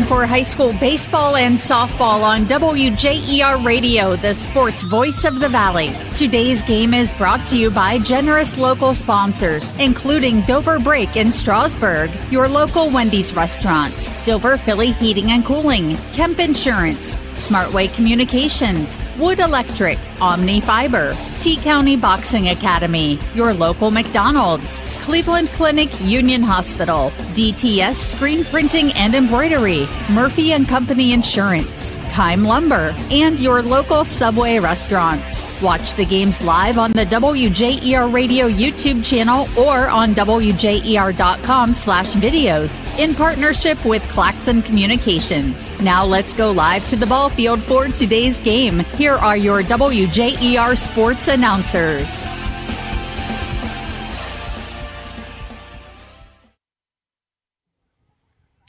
time for high school baseball and softball on WJER Radio, the sports voice of the Valley. Today's game is brought to you by generous local sponsors, including Dover Break in Strasburg, your local Wendy's restaurants, Dover Philly Heating and Cooling, Kemp Insurance, Smartway Communications, Wood Electric, Omni Fiber, T-County Boxing Academy, your local McDonald's, Cleveland Clinic Union Hospital, DTS Screen Printing and Embroidery, Murphy & Company Insurance, Kime Lumber, and your local Subway restaurants. Watch the games live on the WJER Radio YouTube channel or on WJER.com/videos in partnership with Claxon Communications. Now let's go live to the ball field for today's game. Here are your WJER sports announcers.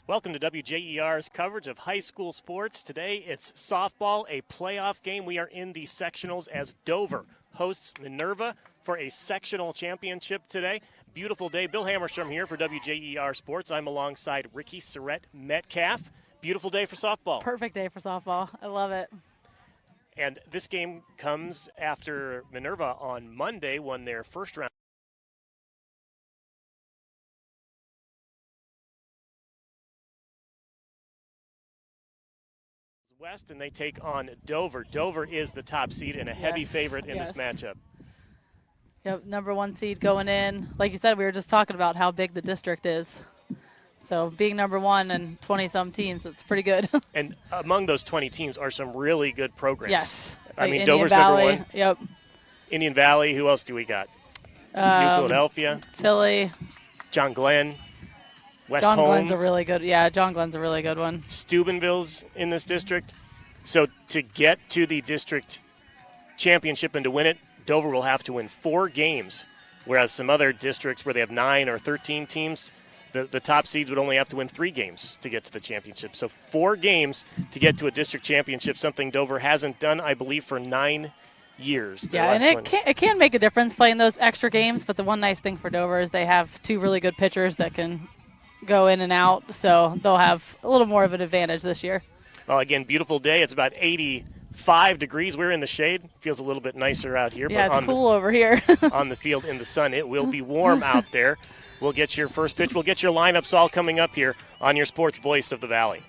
Welcome to WJER's coverage of high school sports. Today it's softball, a playoff game. We are in the sectionals as Dover hosts Minerva for a sectional championship today. Beautiful day. Bill Hammerstrom here for WJER Sports. I'm alongside Rikki, Metcalf. Beautiful day for softball. Perfect day for softball. I love it. And this game comes after Minerva on Monday won their first round West, and they take on Dover. Dover is the top seed and a heavy favorite in this matchup. Yep, number 1 seed going in. Like you said, we were just talking about how big the district is. So being number 1 and 20-some teams, it's pretty good. And among those 20 teams are some really good programs. Yes. I mean, Indian Dover's Valley, number 1. Yep. Indian Valley. Who else do we got? New Philadelphia. Philly. John Glenn. West John Holmes. Glenn's a really good, John Glenn's a really good one. Steubenville's in this district. So to get to the district championship and to win it, Dover will have to win 4 games, whereas some other districts where they have 9 or 13 teams, the top seeds would only have to win 3 games to get to the championship. So 4 games to get to a district championship, something Dover hasn't done, I believe, for 9 years. Yeah, and it can make a difference playing those extra games, but the one nice thing for Dover is they have 2 really good pitchers that can go in and out, so they'll have a little more of an advantage this year. Well, again, beautiful day. It's about 85 degrees. We're in the shade. Feels a little bit nicer out here. Yeah, but it's cool over here. On the field in the sun, it will be warm out there. We'll get your first pitch. We'll get your lineups all coming up here on your sports voice of the Valley.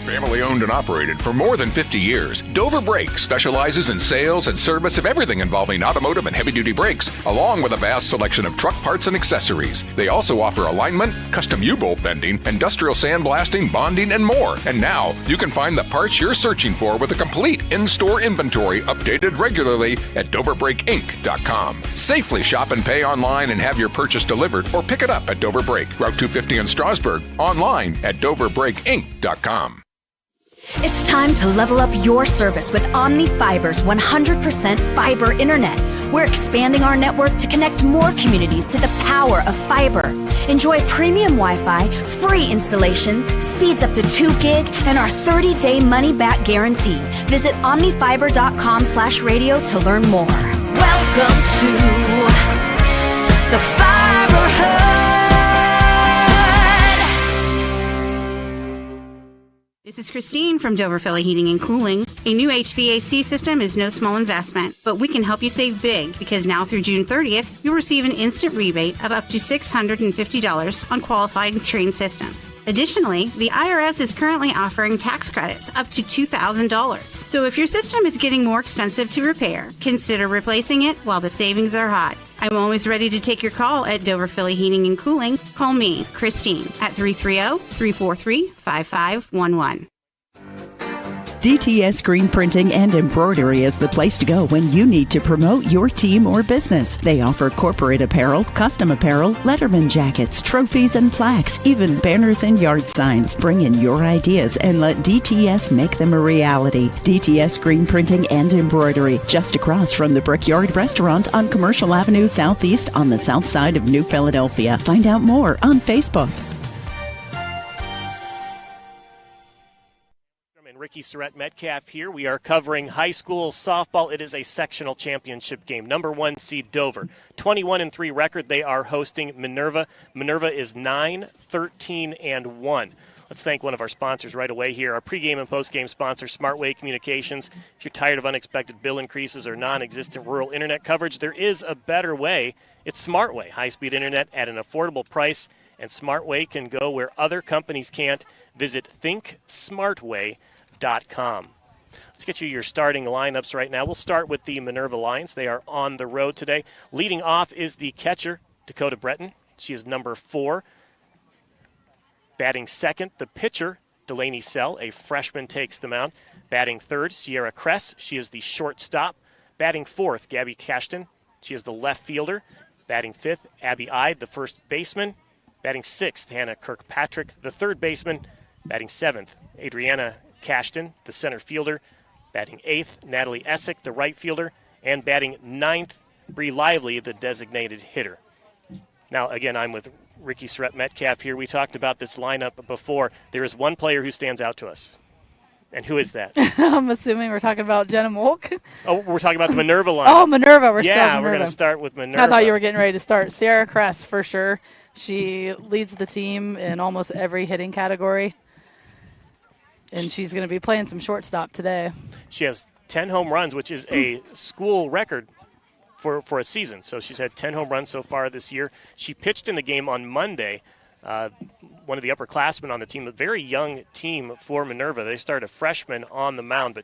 Family owned and operated for more than 50 years, Dover Brake specializes in sales and service of everything involving automotive and heavy-duty brakes, along with a vast selection of truck parts and accessories. They also offer alignment, custom U-bolt bending, industrial sandblasting, bonding, and more. And now, you can find the parts you're searching for with a complete in-store inventory updated regularly at DoverBrakeInc.com. Safely shop and pay online and have your purchase delivered, or pick it up at Dover Brake, Route 250 in Strasburg, online at DoverBrakeInc.com. It's time to level up your service with Omni Fiber's 100% fiber internet. We're expanding our network to connect more communities to the power of fiber. Enjoy premium Wi-Fi, free installation, speeds up to 2 gig, and our 30-day money-back guarantee. Visit omnifiber.com/radio to learn more. Welcome to the Fiber Hub. This is Christine from Dover Philly Heating and Cooling. A new HVAC system is no small investment, but we can help you save big because now through June 30th, you'll receive an instant rebate of up to $650 on qualified trained systems. Additionally, the IRS is currently offering tax credits up to $2,000. So if your system is getting more expensive to repair, consider replacing it while the savings are high. I'm always ready to take your call at Dover Philly Heating and Cooling. Call me, Christine, at 330-343-5511. DTS Screen Printing and Embroidery is the place to go when you need to promote your team or business. They offer corporate apparel, custom apparel, letterman jackets, trophies and plaques, even banners and yard signs. Bring in your ideas and let DTS make them a reality. DTS Screen Printing and Embroidery, just across from the Brickyard Restaurant on Commercial Avenue Southeast on the south side of New Philadelphia. Find out more on Facebook. Rikki, Metcalf here. We are covering high school softball. It is a sectional championship game. Number 1 seed Dover. 21-3 record. They are hosting Minerva. Minerva is 9-13-1. Let's thank one of our sponsors right away here. Our pregame and postgame sponsor, SmartWay Communications. If you're tired of unexpected bill increases or non-existent rural internet coverage, there is a better way. It's SmartWay, high-speed internet at an affordable price, and SmartWay can go where other companies can't. Visit thinksmartway.com. Let's get you your starting lineups right now. We'll start with the Minerva Lions. They are on the road today. Leading off is the catcher, Dakota Breton. She is number 4. Batting second, the pitcher, Delaney Sell, a freshman, takes the mound. Batting third, Sierra Kress. She is the shortstop. Batting fourth, Gabby Cashton. She is the left fielder. Batting fifth, Abby Ide, the first baseman. Batting sixth, Hannah Kirkpatrick, the third baseman. Batting seventh, Adriana Cashton, the center fielder. Batting eighth, Natalie Essick, the right fielder. And batting ninth, Bree Lively, the designated hitter. Now, again, I'm with Rikki Metcalf here. We talked about this lineup before. There is one player who stands out to us. And who is that? I'm assuming we're talking about Jenna Molk. Oh, we're talking about the Minerva lineup. Oh, Minerva. We're going to start with Minerva. I thought you were getting ready to start. Sierra Kress, for sure. She leads the team in almost every hitting category. And she's going to be playing some shortstop today. She has 10 home runs, which is a school record for a season. So she's had 10 home runs so far this year. She pitched in the game on Monday. One of the upperclassmen on the team, a very young team for Minerva. They started a freshman on the mound, but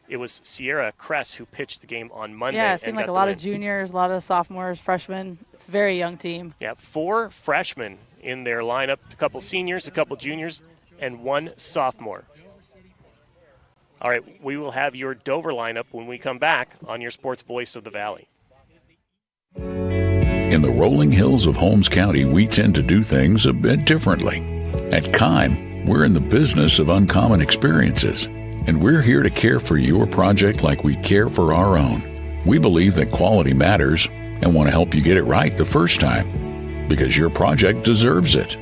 it was Sierra Kress who pitched the game on Monday. Yeah, it seemed like a lot of juniors, a lot of sophomores, freshmen. It's a very young team. Yeah, 4 freshmen in their lineup, a couple seniors, a couple juniors, and 1 sophomore. All right, we will have your Dover lineup when we come back on your Sports Voice of the Valley. In the rolling hills of Holmes County, we tend to do things a bit differently. At Kime, we're in the business of uncommon experiences, and we're here to care for your project like we care for our own. We believe that quality matters and want to help you get it right the first time, because your project deserves it.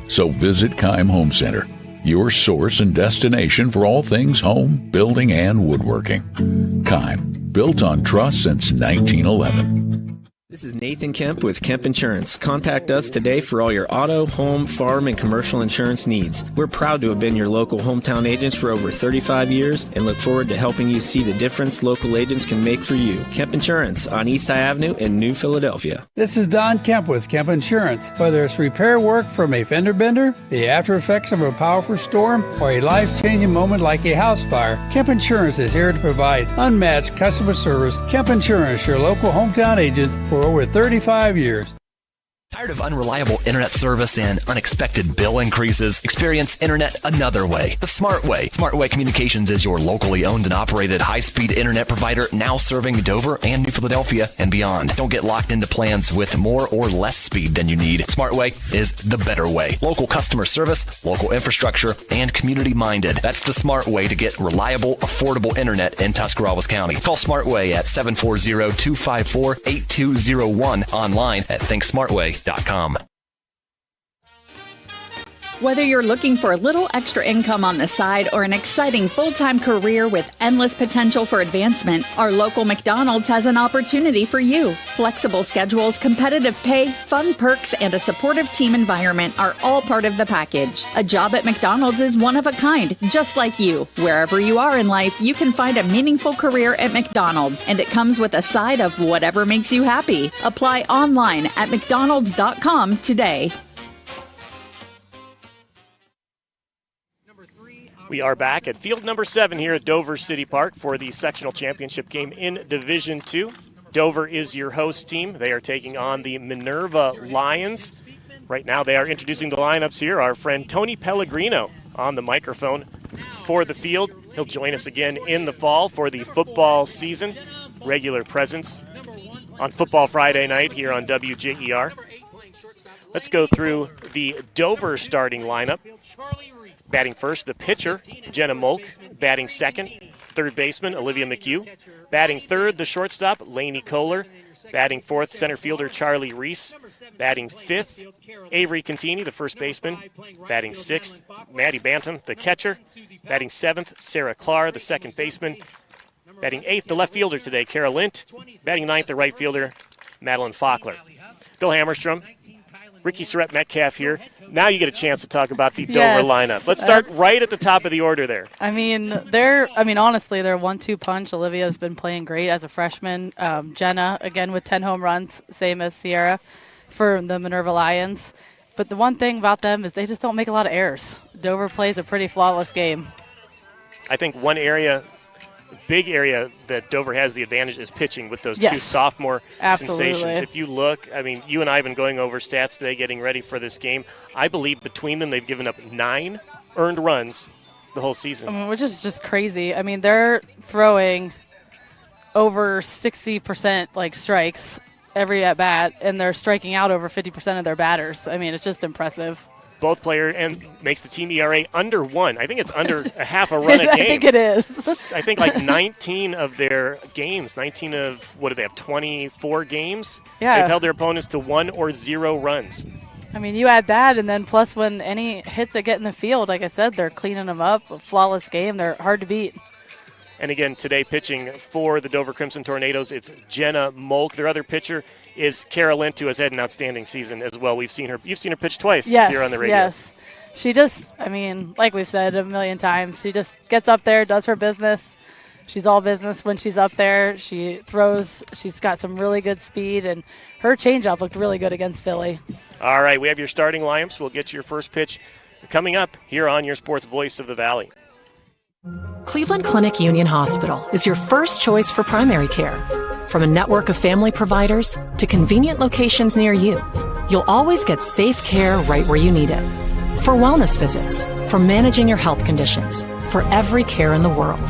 So visit Kime Home Center, your source and destination for all things home, building, and woodworking. Kime, built on trust since 1911. This is Nathan Kemp with Kemp Insurance. Contact us today for all your auto, home, farm, and commercial insurance needs. We're proud to have been your local hometown agents for over 35 years and look forward to helping you see the difference local agents can make for you. Kemp Insurance on East High Avenue in New Philadelphia. This is Don Kemp with Kemp Insurance. Whether it's repair work from a fender bender, the after effects of a powerful storm, or a life-changing moment like a house fire, Kemp Insurance is here to provide unmatched customer service. Kemp Insurance, your local hometown agents for over 35 years. Tired of unreliable internet service and unexpected bill increases? Experience internet another way, the Smart Way. Smart Way Communications is your locally owned and operated high-speed internet provider, now serving Dover and New Philadelphia and beyond. Don't get locked into plans with more or less speed than you need. Smart Way is the better way. Local customer service, local infrastructure, and community-minded. That's the Smart Way to get reliable, affordable internet in Tuscarawas County. Call Smart Way at 740-254-8201, online at thinksmartway.com. Whether you're looking for a little extra income on the side or an exciting full-time career with endless potential for advancement, our local McDonald's has an opportunity for you. Flexible schedules, competitive pay, fun perks, and a supportive team environment are all part of the package. A job at McDonald's is one of a kind, just like you. Wherever you are in life, you can find a meaningful career at McDonald's, and it comes with a side of whatever makes you happy. Apply online at mcdonalds.com today. We are back at field number 7 here at Dover City Park for the sectional championship game in Division II. Dover is your host team. They are taking on the Minerva Lions. Right now they are introducing the lineups here. Our friend Tony Pellegrino on the microphone for the field. He'll join us again in the fall for the football season. Regular presence on Football Friday night here on WJER. Let's go through the Dover starting lineup. Batting first, the pitcher, Jenna Molk. Batting second, third baseman, Olivia McHugh. Batting third, the shortstop, Lainey Kohler. Batting fourth, center fielder, Charlie Reese. Batting fifth, Avery Contini, the first baseman. Batting sixth, Maddie Bantam, the catcher. Batting seventh, Sarah Clark, the second baseman. Batting eighth, the left fielder today, Kara Lint. Batting ninth, the right fielder, Madeline Faulkner. Bill Hammerstrom, Rikki Metcalf here. Now you get a chance to talk about the Dover lineup. Let's start right at the top of the order there. Honestly, their 1-2 punch. Olivia's been playing great as a freshman. Jenna, again, with 10 home runs, same as Sierra for the Minerva Lions. But the one thing about them is they just don't make a lot of errors. Dover plays a pretty flawless game. I think one big area that Dover has the advantage is pitching with those two sophomore sensations. If you look, you and I have been going over stats today getting ready for this game. I believe between them they've given up 9 earned runs the whole season. Which is just crazy. They're throwing over 60% strikes every at bat, and they're striking out over 50% of their batters. It's just impressive. Both player and makes the team ERA under 1. I think it's under a half a run a game. I think it is. I think 19 of their games, 19 of, what do they have, 24 games? Yeah. They've held their opponents to 1 or 0 runs. You add that, and then plus when any hits that get in the field, like I said, they're cleaning them up. A flawless game. They're hard to beat. And again, today pitching for the Dover Crimson Tornadoes, it's Jenna Molk. Their other pitcher is Cara Lint, who has had an outstanding season as well. You've seen her pitch twice here on the radio. Yes. She just, like we've said a million times, she just gets up there, does her business. She's all business when she's up there. She throws. She's got some really good speed, and her changeup looked really good against Philly. All right, we have your starting lineups. We'll get you your first pitch coming up here on your Sports Voice of the Valley. Cleveland Clinic Union Hospital is your first choice for primary care. From a network of family providers to convenient locations near you, you'll always get safe care right where you need it. For wellness visits, for managing your health conditions, for every care in the world.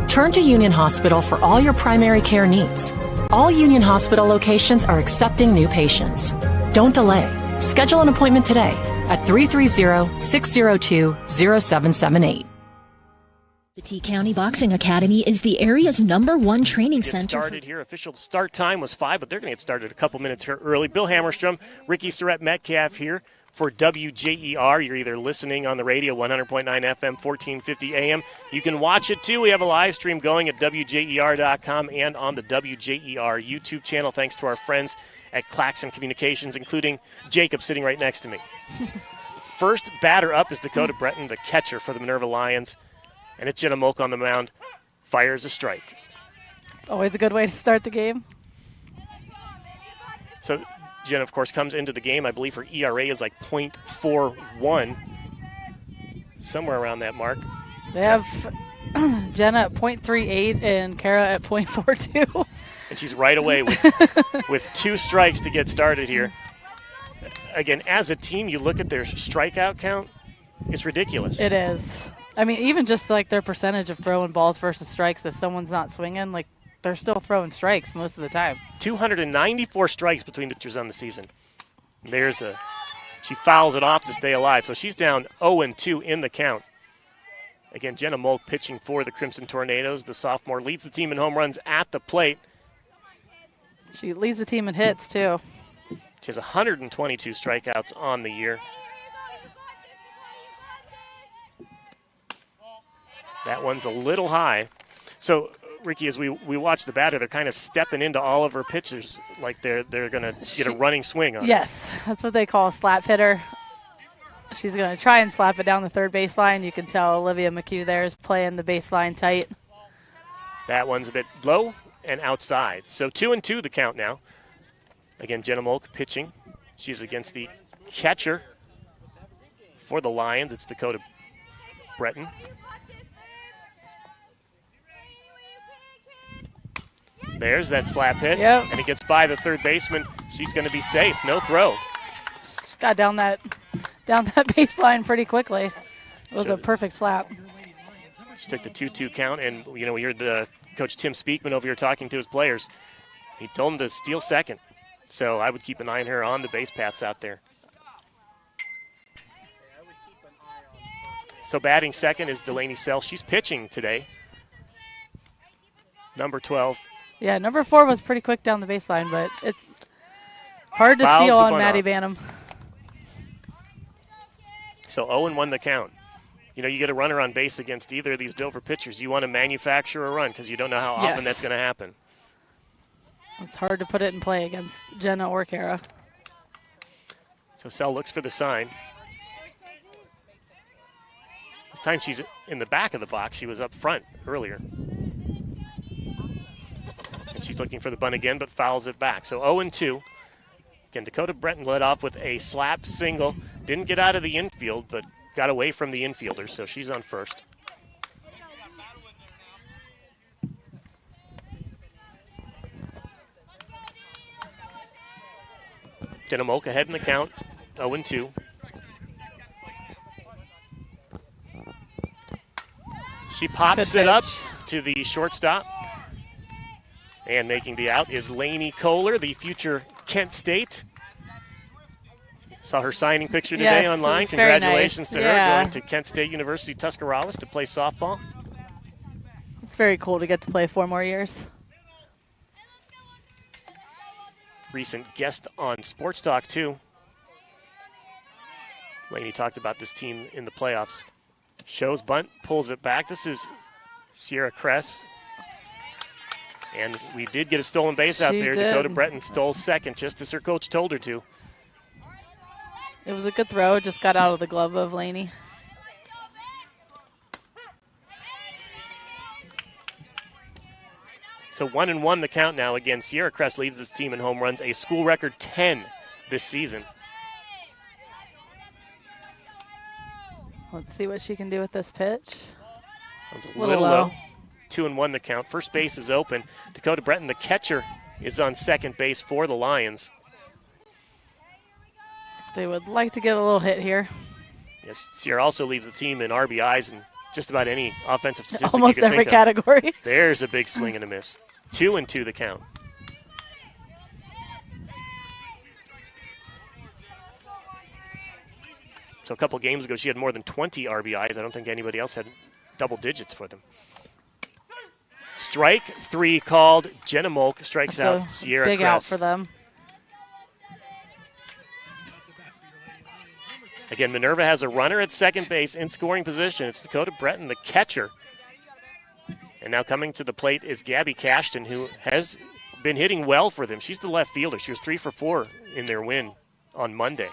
Turn to Union Hospital for all your primary care needs. All Union Hospital locations are accepting new patients. Don't delay. Schedule an appointment today at 330-602-0778. The T County Boxing Academy is the area's #1 training center. Started here. Official start time was 5, but they're going to get started a couple minutes here early. Bill Hammerstrom, Rikki Metcalf here for WJER. You're either listening on the radio, 100.9 FM, 1450 AM. You can watch it, too. We have a live stream going at WJER.com and on the WJER YouTube channel, thanks to our friends at Claxon Communications, including Jacob sitting right next to me. First batter up is Dakota Breton, the catcher for the Minerva Lions. And it's Jenna Molk on the mound, fires a strike. Always a good way to start the game. So Jenna, of course, comes into the game. I believe her ERA is .41, somewhere around that mark. They have Jenna at .38 and Cara at .42. And she's right away with 2 strikes to get started here. Again, as a team, you look at their strikeout count, it's ridiculous. It is. Even just their percentage of throwing balls versus strikes, if someone's not swinging, they're still throwing strikes most of the time. 294 strikes between the pitchers on the season. She fouls it off to stay alive. So she's down 0-2 in the count. Again, Jenna Molk pitching for the Crimson Tornadoes. The sophomore leads the team in home runs at the plate. She leads the team in hits, too. She has 122 strikeouts on the year. That one's a little high. So, Rikki, as we watch the batter, they're kind of stepping into all of her pitches like they're going to get a running swing on it. Yes, that's what they call a slap hitter. She's going to try and slap it down the third baseline. You can tell Olivia McHugh there is playing the baseline tight. That one's a bit low and outside. So 2-2 the count now. Again, Jenna Molk pitching. She's against the catcher for the Lions. It's Dakota Breton. There's that slap hit, and it gets by the third baseman. She's going to be safe. No throw. She got down that baseline pretty quickly. It was a perfect slap. She took the 2-2 count, and we heard the coach Tim Speakman over here talking to his players. He told them to steal second, so I would keep an eye on her on the base paths out there. So batting second is Delaney Sell. She's pitching today. Number 12. Yeah, number 4 was pretty quick down the baseline, but it's hard to steal on Maddie Banham. So 0-1 the count. You get a runner on base against either of these Dover pitchers. You want to manufacture a run because you don't know how often that's going to happen. It's hard to put it in play against Jenna or Cara. So Sell looks for the sign. This time she's in the back of the box. She was up front earlier. And she's looking for the bunt again, but fouls it back. So 0-2. Again, Dakota Breton led off with a slap single. Didn't get out of the infield, but got away from the infielders, so she's on first. Jenna Molk ahead in the count, 0-2. She pops it up to the shortstop. And making the out is Lainey Kohler, the future Kent State. Saw her signing picture today online. Congratulations to her going to Kent State University Tuscarawas to play softball. It's very cool to get to play 4 more years. Recent guest on Sports Talk, too. Lainey talked about this team in the playoffs. Shows bunt, pulls it back. This is Sierra Kress. And we did get a stolen base out there. Dakota Breton stole second, just as her coach told her to. It was a good throw. It just got out of the glove of Lainey. So 1-1 the count now. Again, Sierra Kress leads this team in home runs, a school record 10 this season. Let's see what she can do with this pitch. A little low. 2-1 the count. First base is open. Dakota Breton, the catcher, is on second base for the Lions. They would like to get a little hit here. Yes, Sierra also leads the team in RBIs and just about any offensive statistic almost you can every think category. Of. There's a big swing and a miss. 2-2 the count. So a couple games ago, she had more than 20 RBIs. I don't think anybody else had double digits for them. Strike 3 called. Jenna Molk strikes out Sierra Kress. Big out for them. Again, Minerva has a runner at second base in scoring position. It's Dakota Breton, the catcher. And now coming to the plate is Gabby Cashton, who has been hitting well for them. She's the left fielder. She was 3 for 4 in their win on Monday.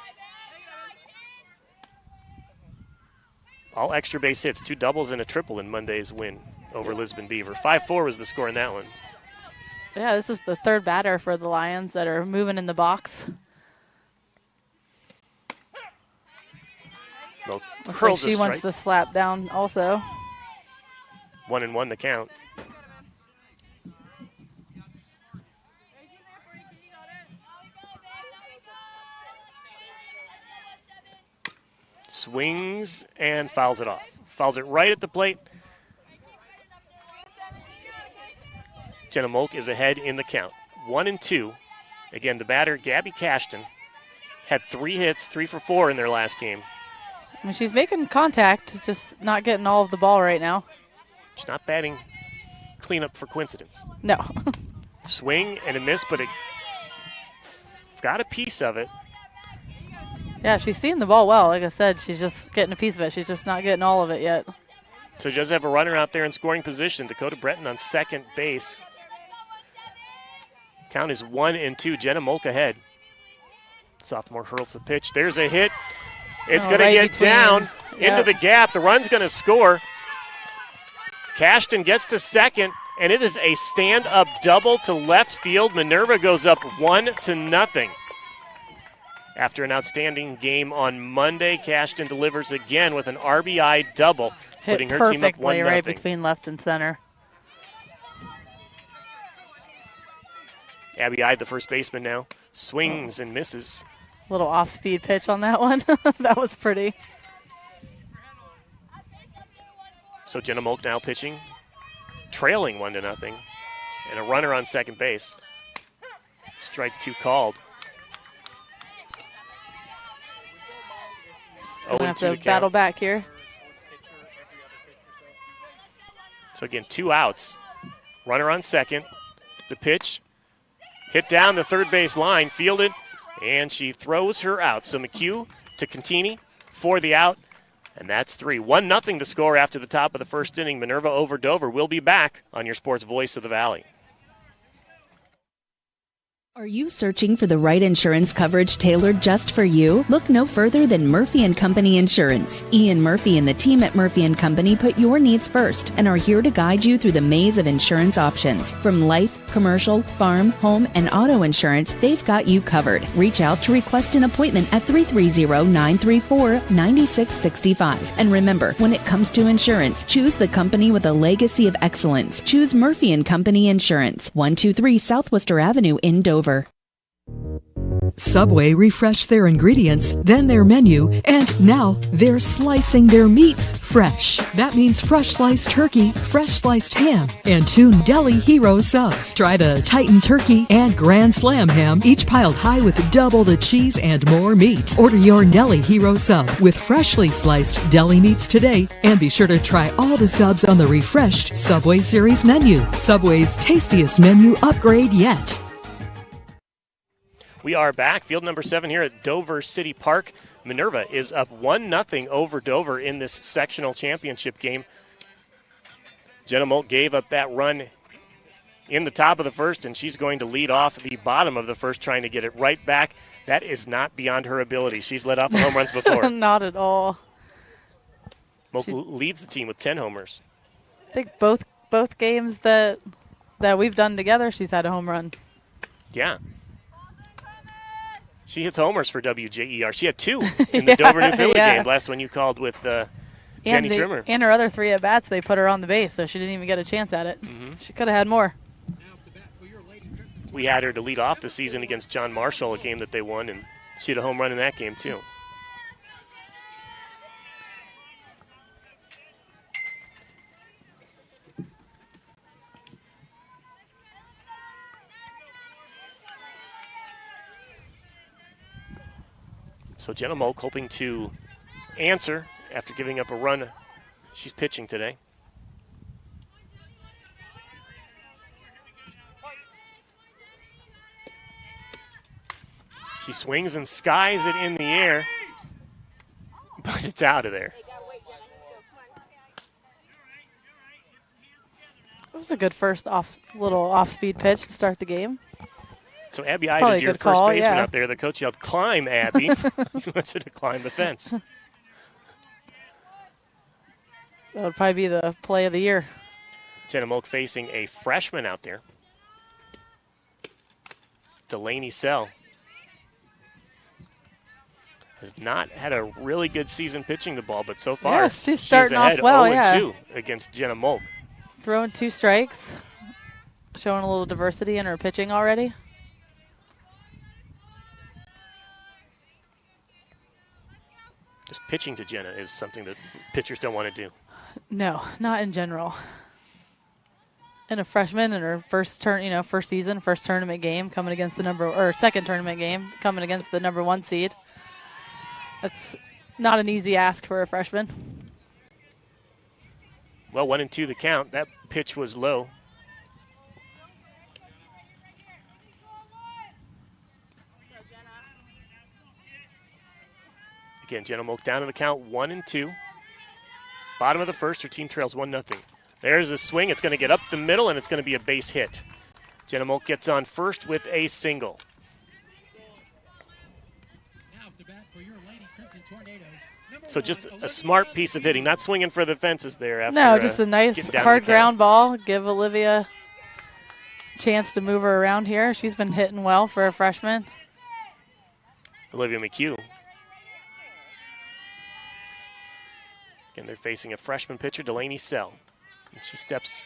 All extra base hits, 2 doubles and a triple in Monday's win over Lisbon Beaver. 5-4 was the score in that one. Yeah, this is the third batter for the Lions that are moving in the box. Well, looks like she wants to slap down also. 1-1 the count. Swings and fouls it off. Fouls it right at the plate. Jenna Molk is ahead in the count. 1-2. Again, the batter, Gabby Cashton, had 3 hits, 3 for 4 in their last game. I mean, she's making contact, just not getting all of the ball right now. She's not batting cleanup for coincidence. No. Swing and a miss, but it got a piece of it. Yeah, she's seeing the ball well. Like I said, she's just getting a piece of it. She's just not getting all of it yet. So she does have a runner out there in scoring position. Dakota Breton on second base. Count is 1-2. Jenna Molk ahead. Sophomore hurls the pitch. There's a hit. It's going to get down into the gap. The run's going to score. Cashton gets to second, and it is a stand-up double to left field. Minerva goes up 1-0. After an outstanding game on Monday, Cashton delivers again with an RBI double, putting her team up 1-0. Perfectly right between left and center. Abby Ide, the first baseman now, swings and misses. Little off-speed pitch on that one. That was pretty. So Jenna Molk now pitching, trailing 1-0, and a runner on second base. Strike 2 called. She's going to have to battle back here. So again, 2 outs. Runner on second. The pitch hit down the third base line, fielded, and she throws her out. So McHugh to Contini for the out, and that's 3. 1-0 the score after the top of the first inning. Minerva over Dover. We'll be back on your sports voice of the Valley. Are you searching for the right insurance coverage tailored just for you? Look no further than Murphy & Company Insurance. Ian Murphy and the team at Murphy & Company put your needs first and are here to guide you through the maze of insurance options. From life, commercial, farm, home, and auto insurance, they've got you covered. Reach out to request an appointment at 330-934-9665. And remember, when it comes to insurance, choose the company with a legacy of excellence. Choose Murphy & Company Insurance, 123 South Worcester Avenue in Dover. Subway refreshed their ingredients, then their menu, and now they're slicing their meats fresh. That means fresh sliced turkey, fresh sliced ham, and 2 Deli Hero subs. Try the Titan Turkey and Grand Slam ham, each piled high with double the cheese and more meat. Order your Deli Hero sub with freshly sliced deli meats today, and be sure to try all the subs on the refreshed Subway Series menu. Subway's tastiest menu upgrade yet. We are back. Field number 7 here at Dover City Park. Minerva is up 1-0 over Dover in this sectional championship game. Jenna Molt gave up that run in the top of the first, and she's going to lead off the bottom of the first, trying to get it right back. That is not beyond her ability. She's led off home runs before. Not at all. Molt leads the team with 10 homers. I think both games that we've done together, she's had a home run. Yeah. She hits homers for WJER. She had 2 in the Dover New Philly game. Last one you called with Jenny Trimmer. And her other 3 at-bats, they put her on the base, so she didn't even get a chance at it. Mm-hmm. She could have had more. We had her to lead off the season against John Marshall, a game that they won, and she had a home run in that game too. So Jenna Molt hoping to answer after giving up a run. She's pitching today. She swings and skies it in the air, but it's out of there. It was a good first little off-speed pitch to start the game. So Abby Ide is your first baseman out there. The coach yelled, "Climb, Abby." He wants her to climb the fence. That would probably be the play of the year. Jenna Molt facing a freshman out there. Delaney Sell has not had a really good season pitching the ball, but so far yes, she's starting off well. 0-2 against Jenna Molt. Throwing 2 strikes, showing a little diversity in her pitching already. Just pitching to Jenna is something that pitchers don't want to do. No, not in general. And a freshman in her first season, first tournament game coming against second tournament game coming against the number 1 seed. That's not an easy ask for a freshman. Well, 1-2 the count. That pitch was low. Again, Jenna Molt down in the count, 1-2. Bottom of the first, her team trails 1-0. There's a swing. It's going to get up the middle, and it's going to be a base hit. Jenna Molt gets on first with a single. So just a smart piece of hitting, not swinging for the fences there. After, no, just a nice hard ground ball. Give Olivia a chance to move her around here. She's been hitting well for a freshman. Olivia McHugh. Again, they're facing a freshman pitcher, Delaney Sell. And she steps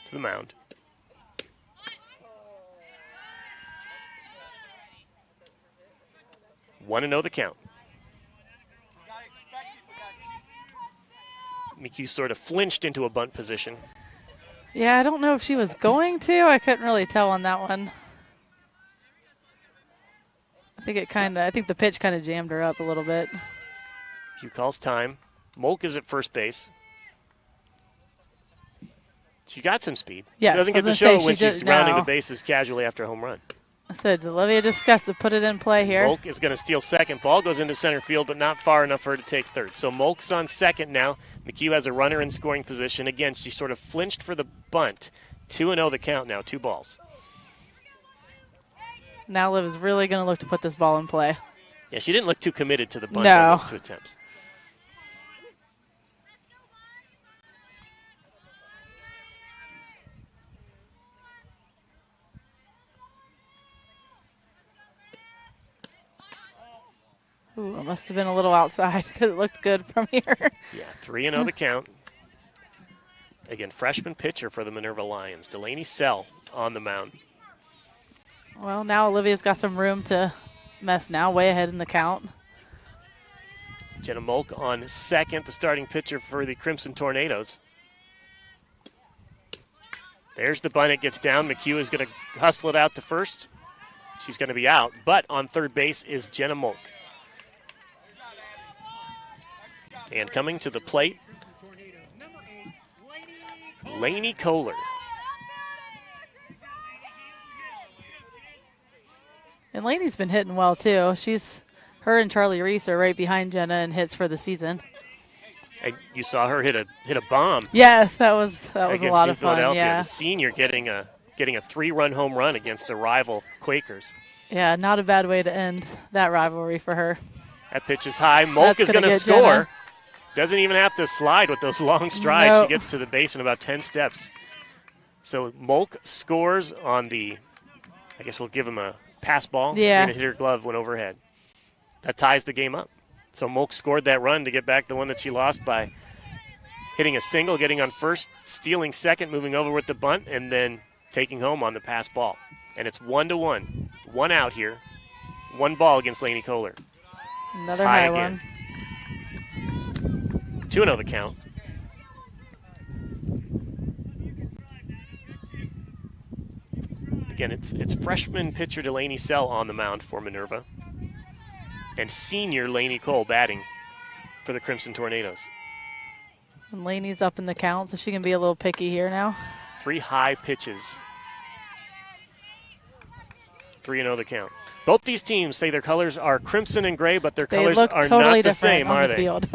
to the mound. One and 0 the count. McHugh sort of flinched into a bunt position. Yeah, I don't know if she was going to. I couldn't really tell on that one. I think the pitch kind of jammed her up a little bit. McHugh calls time. Molk is at first base. She got some speed. Yes, she doesn't get to show when she's rounding the bases casually after a home run. I said Olivia just got to put it in play here. Molk is going to steal second. Ball goes into center field, but not far enough for her to take third. So Molk's on second now. McHugh has a runner in scoring position. Again, she sort of flinched for the bunt. 2-0 the count now, 2 balls. Now Liv is really going to look to put this ball in play. Yeah, she didn't look too committed to the bunt No. on those 2 attempts. Ooh, it must have been a little outside because it looked good from here. Yeah, 3-0 the count. Again, freshman pitcher for the Minerva Lions, Delaney Sell on the mound. Well, now Olivia's got some room to mess now, way ahead in the count. Jenna Molk on second, the starting pitcher for the Crimson Tornadoes. There's the bunt. It gets down. McHugh is going to hustle it out to first. She's going to be out, but on third base is Jenna Molk. And coming to the plate, Lainey Kohler. And Lainey's been hitting well, too. Her and Charlie Reese are right behind Jenna in hits for the season. You saw her hit a bomb. Yes, that was a lot of fun. Philadelphia. Yeah. The senior getting a 3-run home run against the rival Quakers. Yeah, not a bad way to end that rivalry for her. That pitch is high. Molk is going to score. Jenna. Doesn't even have to slide with those long strides. Nope. She gets to the base in about 10 steps. So Molk scores on the, I guess we'll give him a pass ball. Yeah. And hit her glove, went overhead. That ties the game up. So Molk scored that run to get back the one that she lost by hitting a single, getting on first, stealing second, moving over with the bunt, and then taking home on the pass ball. And it's 1-1. 1 out here. 1 ball against Lainey Kohler. Another high one. 2-0 the count. Again, it's freshman pitcher Delaney Sell on the mound for Minerva. And senior Lainey Cole batting for the Crimson Tornadoes. And Lainey's up in the count, so she can be a little picky here now. 3 high pitches. 3-0 the count. Both these teams say their colors are crimson and gray, but their colors are totally not the same, are they? Field.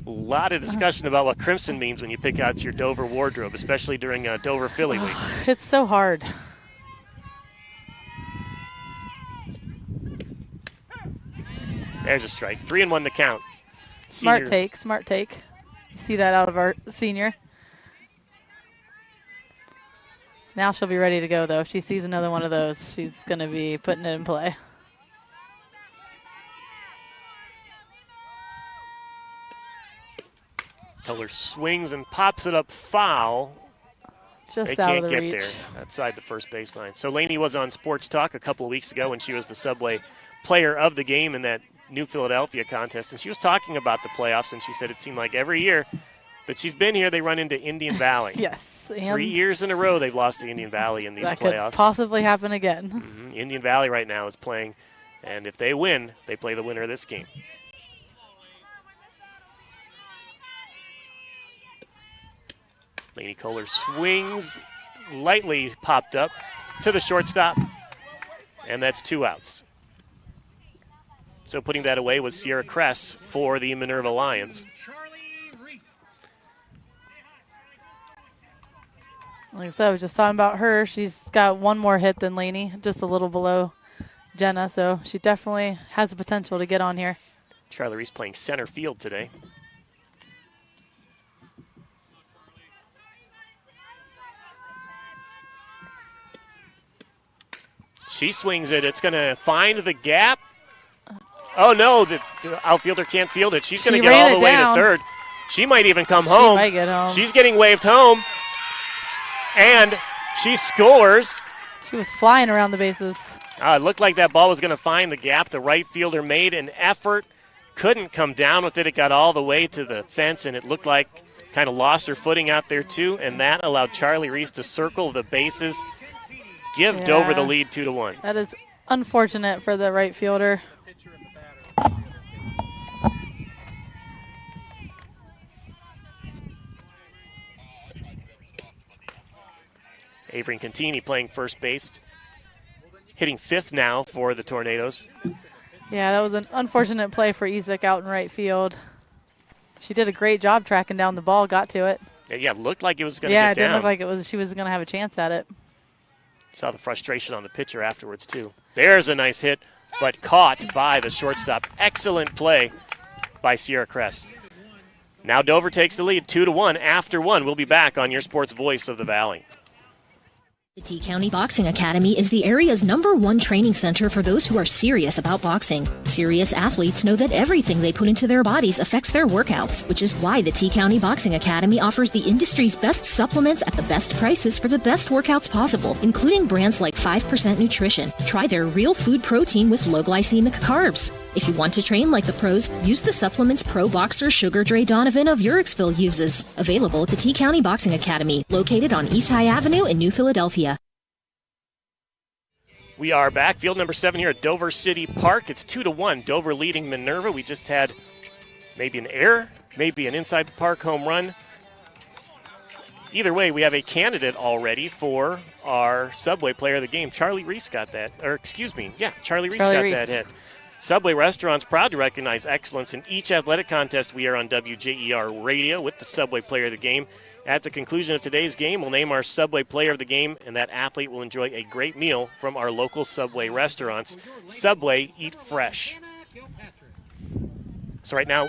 A lot of discussion about what crimson means when you pick out your Dover wardrobe, especially during Dover Philly week. It's so hard. There's a strike. 3-1 the count. Smart take. You see that out of our senior. Now she'll be ready to go, though. If she sees another one of those, she's going to be putting it in play. Kohler swings and pops it up foul. Just out of the reach. They can't get there outside the first baseline. So Lainey was on Sports Talk a couple of weeks ago when she was the Subway Player of the Game in that New Philadelphia contest, and she was talking about the playoffs, and she said it seemed like every year that she's been here, they run into Indian Valley. Yes. 3 years in a row they've lost to Indian Valley in these playoffs. That could possibly happen again. Mm-hmm. Indian Valley right now is playing, and if they win, they play the winner of this game. Lainey Kohler swings, lightly popped up to the shortstop, and that's 2 outs. So putting that away was Sierra Kress for the Minerva Lions. Like I said, I was just talking about her. She's got 1 more hit than Lainey, just a little below Jenna, so she definitely has the potential to get on here. Charlie Reese playing center field today. She swings it. It's going to find the gap. Oh, no, the outfielder can't field it. She's going to get all the way to third. She might even come home. She might get home. She's getting waved home. And she scores. She was flying around the bases. It looked like that ball was going to find the gap. The right fielder made an effort. Couldn't come down with it. It got all the way to the fence, and it looked like kind of lost her footing out there, too. And that allowed Charlie Reese to circle the bases. Give Dover the lead 2-1. That is unfortunate for the right fielder. Avery Contini playing first base, hitting 5th now for the Tornadoes. Yeah, that was an unfortunate play for Isak out in right field. She did a great job tracking down the ball, got to it. Yeah, looked like it was going to get down. Yeah, it didn't look like she was going to have a chance at it. Saw the frustration on the pitcher afterwards, too. There's a nice hit, but caught by the shortstop. Excellent play by Sierra Crest. Now Dover takes the lead 2-1 after 1. We'll be back on your sports voice of the Valley. The T-County Boxing Academy is the area's #1 training center for those who are serious about boxing. Serious athletes know that everything they put into their bodies affects their workouts, which is why the T-County Boxing Academy offers the industry's best supplements at the best prices for the best workouts possible, including brands like 5% Nutrition. Try their real food protein with low glycemic carbs. If you want to train like the pros, use the supplements Pro Boxer Sugar Dre Donovan of Urixville uses. Available at the T-County Boxing Academy, located on East High Avenue in New Philadelphia. We are back. Field number 7 here at Dover City Park. It's 2-1. Dover leading Minerva. We just had maybe an error, maybe an inside the park home run. Either way, we have a candidate already for our Subway player of the game. Charlie Reese got that. Or excuse me. Yeah, Charlie Reese got that hit. Subway Restaurants proud to recognize excellence in each athletic contest we are on WJER Radio with the Subway player of the game. At the conclusion of today's game, we'll name our Subway player of the game, and that athlete will enjoy a great meal from our local Subway restaurants. Subway, eat fresh. So right now,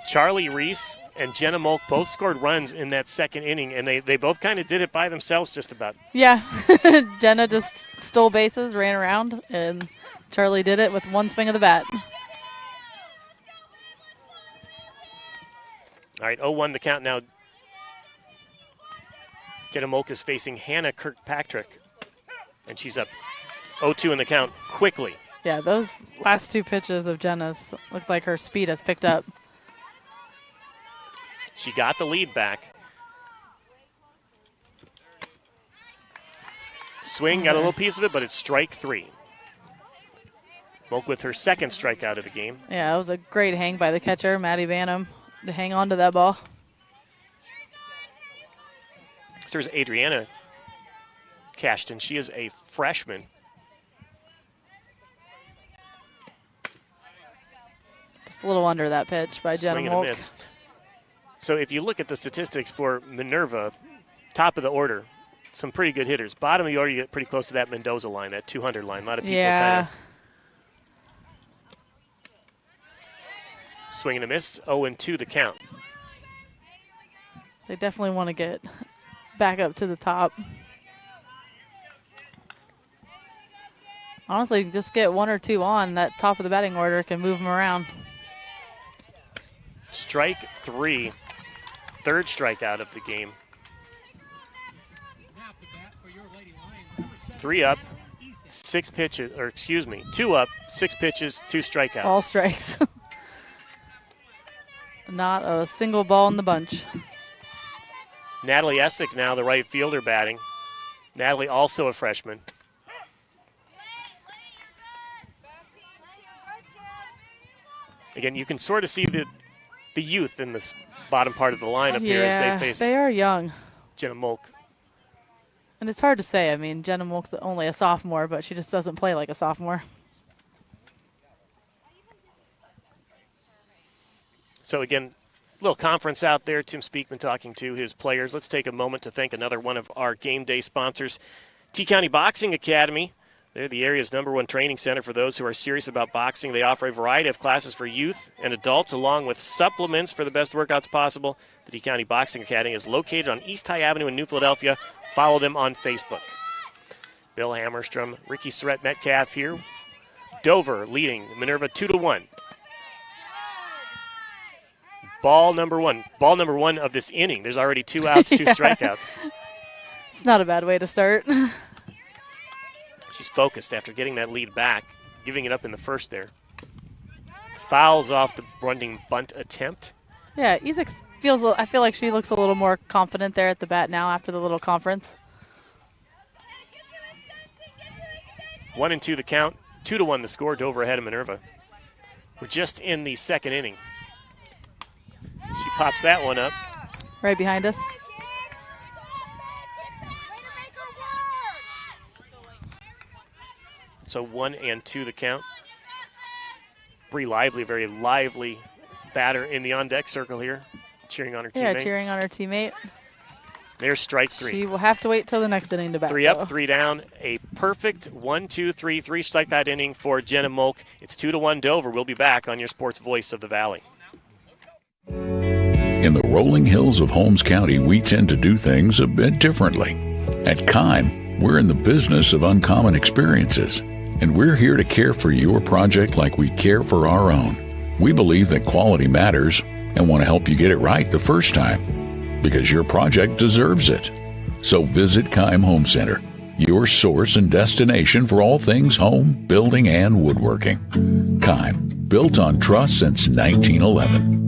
Charlie Reese and Jenna Molk both scored runs in that second inning, and they both kind of did it by themselves just about. Yeah, Jenna just stole bases, ran around, and Charlie did it with one swing of the bat. All right, 0-1 the count now. Jenna Molk is facing Hannah Kirkpatrick, and she's up 0-2 in the count quickly. Yeah, those last two pitches of Jenna's look like her speed has picked up. She got the lead back. Swing, got a little piece of it, but it's strike 3. Molk with her second strikeout of the game. Yeah, it was a great hang by the catcher, Maddie Banham, to hang on to that ball. There's Adriana Cashton. She is a freshman. Just a little under that pitch by Jenna Molk. So if you look at the statistics for Minerva, top of the order, some pretty good hitters. Bottom of the order, you get pretty close to that Mendoza line, that 200 line. A lot of people kind of swing and a miss. 0-2 the count. They definitely want to get back up to the top. Honestly, just get 1 or 2 on that top of the batting order, can move them around. Strike 3, third strikeout of the game. 3 up, 6 pitches, or excuse me, 2 up, 6 pitches, 2 strikeouts. All strikes. Not a single ball in the bunch. Natalie Essick now the right fielder batting. Natalie also a freshman. Again, you can sort of see the youth in this bottom part of the lineup here as they face. They are young. Jenna Molk. And it's hard to say. I mean, Jenna Molk's only a sophomore, but she just doesn't play like a sophomore. So again, little conference out there. Tim Speakman talking to his players. Let's take a moment to thank another one of our game day sponsors, T-County Boxing Academy. They're the area's #1 training center for those who are serious about boxing. They offer a variety of classes for youth and adults, along with supplements for the best workouts possible. The T-County Boxing Academy is located on East High Avenue in New Philadelphia. Follow them on Facebook. Bill Hammerstrom, Rikki Surrett Metcalf here. Dover leading Minerva 2-1. Ball number one of this inning. There's already 2 outs, 2 strikeouts. It's not a bad way to start. She's focused after getting that lead back, giving it up in the first there. Fouls off the running bunt attempt. Yeah, Isaac I feel like she looks a little more confident there at the bat now after the little conference. 1-2 the count, 2-1 the score. Dover ahead of Minerva. We're just in the second inning. She pops that one up. Right behind us. So 1-2 the count. Bree Lively, very lively batter in the on-deck circle here, cheering on her teammate. Yeah, cheering on her teammate. There's strike 3. She will have to wait till the next inning to bat. 3 up, 3 down. A perfect 1-2-3 3-strikeout inning for Jenna Molk. It's 2-1 Dover. We'll be back on your sports voice of the Valley. In the rolling hills of Holmes County, we tend to do things a bit differently. At Kime, we're in the business of uncommon experiences, and we're here to care for your project like we care for our own. We believe that quality matters and want to help you get it right the first time, because your project deserves it. So visit Kime Home Center, your source and destination for all things home, building, and woodworking. Kime, built on trust since 1911.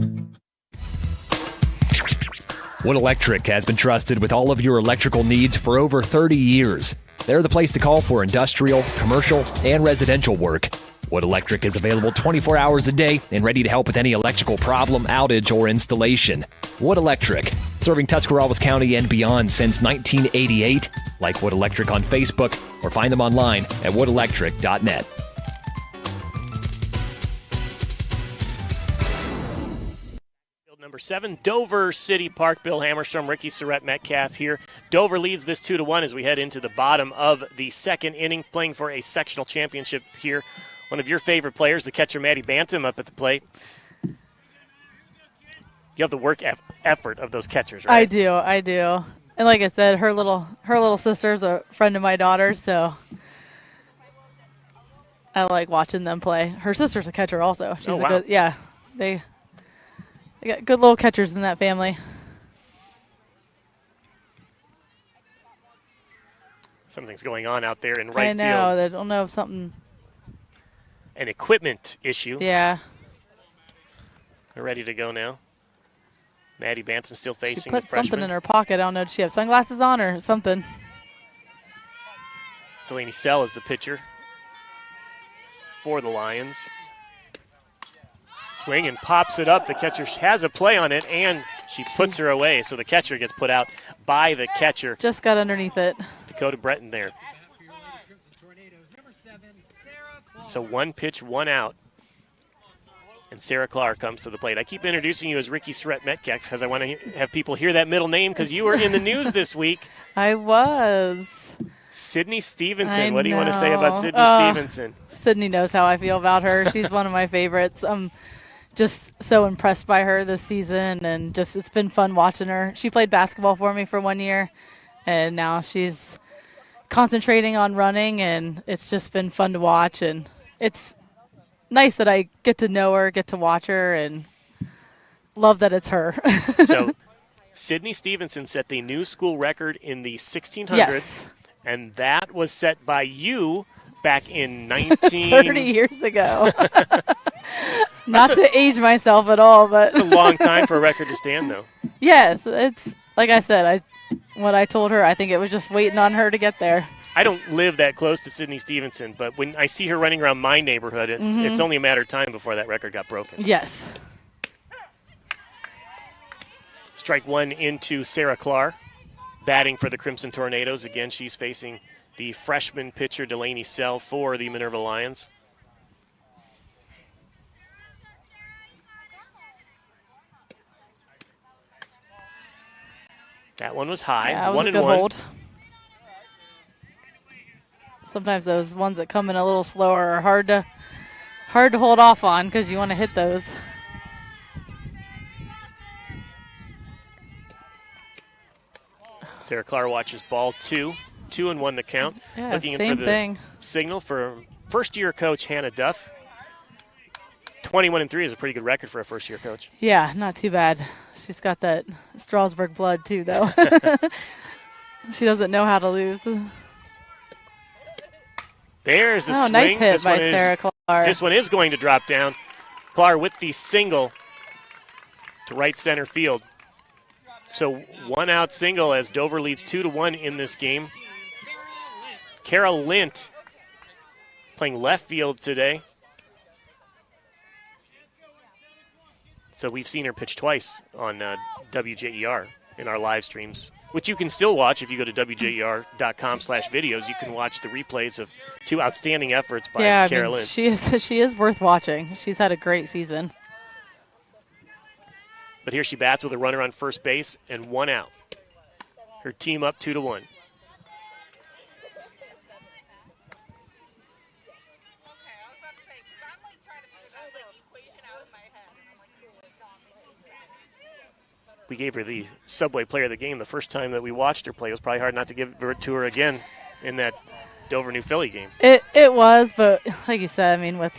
Wood Electric has been trusted with all of your electrical needs for over 30 years. They're the place to call for industrial, commercial, and residential work. Wood Electric is available 24 hours a day and ready to help with any electrical problem, outage, or installation. Wood Electric, serving Tuscarawas County and beyond since 1988. Like Wood Electric on Facebook or find them online at woodelectric.net. Number 7, Dover City Park. Bill Hammerstrom, Rikki Surratt, Metcalf here. Dover leads this 2-1 as we head into the bottom of the second inning, playing for a sectional championship here. One of your favorite players, the catcher Maddie Bantam, up at the plate. You have the work effort of those catchers, right? I do. And like I said, her little sister's a friend of my daughter's, so I like watching them play. Her sister's a catcher also. She's wow. good. Yeah, they got good little catchers in that family. Something's going on out there in right field. I know. They don't know if something. An equipment issue. Yeah. They're ready to go now. Maddie Bantam still facing the freshman. She put something in her pocket. I don't know. Does she have sunglasses on or something? Delaney Sell is the pitcher for the Lions. Swing and pops it up. The catcher has a play on it, and she puts her away. So the catcher gets put out by the catcher. Just got underneath it. Dakota Breton there. So 1 pitch, 1 out. And Sarah Clark comes to the plate. I keep introducing you as Rikki Surratt Metcalf because I want to have people hear that middle name because you were in the news this week. I was. Sydney Stevenson. What do you want to say about Sydney Stevenson? Sydney knows how I feel about her. She's one of my favorites. I'm just so impressed by her this season, and just it's been fun watching her. She played basketball for me for 1 year, and now she's concentrating on running, and it's just been fun to watch, and it's nice that I get to know her, get to watch her, and love that it's her. So Sydney Stevenson set the new school record in the 1600, yes. And that was set by you back in 30 years ago. Not to age myself at all, but it's a long time for a record to stand, though. Yes, it's like I said, what I told her, I think it was just waiting on her to get there. I don't live that close to Sydney Stevenson, but when I see her running around my neighborhood, it's only a matter of time before that record got broken. Yes. Strike 1 into Sarah Clark, batting for the Crimson Tornadoes. Again, she's facing the freshman pitcher Delaney Sell for the Minerva Lions. That one was high. Yeah, that was a good hold. Sometimes those ones that come in a little slower are hard to hold off on because you want to hit those. Sarah Clark watches ball 2. 2-1 the count. Yeah, looking same in for the thing. Signal for first-year coach Hannah Duff. 21-3 is a pretty good record for a first-year coach. Yeah, not too bad. She's got that Strasburg blood too, though. She doesn't know how to lose. There's the swing. Nice hit by Sarah Clark. This one is going to drop down. Clark with the single to right center field. So 1-out single as Dover leads 2-1 in this game. Carol Lint playing left field today. So we've seen her pitch twice on WJER in our live streams, which you can still watch if you go to WJER.com/videos. You can watch the replays of 2 outstanding efforts by Carol Lint. She is worth watching. She's had a great season. But here she bats with a runner on first base and 1 out. her team up 2-1. We gave her the Subway Player of the Game the first time that we watched her play. It was probably hard not to give it to her again in that Dover New Philly game. It was, but like you said, I mean, with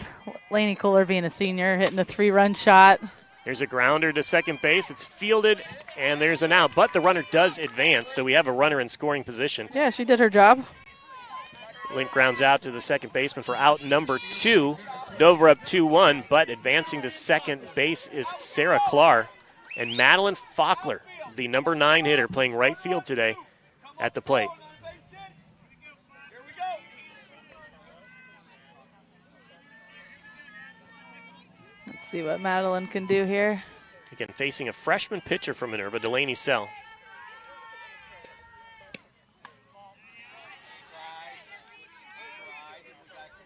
Lainey Kohler being a senior, hitting a 3-run shot. There's a grounder to second base. It's fielded, and there's an out. But the runner does advance, so we have a runner in scoring position. Yeah, she did her job. Link grounds out to the second baseman for out number 2. Dover up 2-1, but advancing to second base is Sarah Clark. And Madeline Faulkner, the number 9 hitter, playing right field today at the plate. Let's see what Madeline can do here. Again, facing a freshman pitcher from Minerva, Delaney Sell.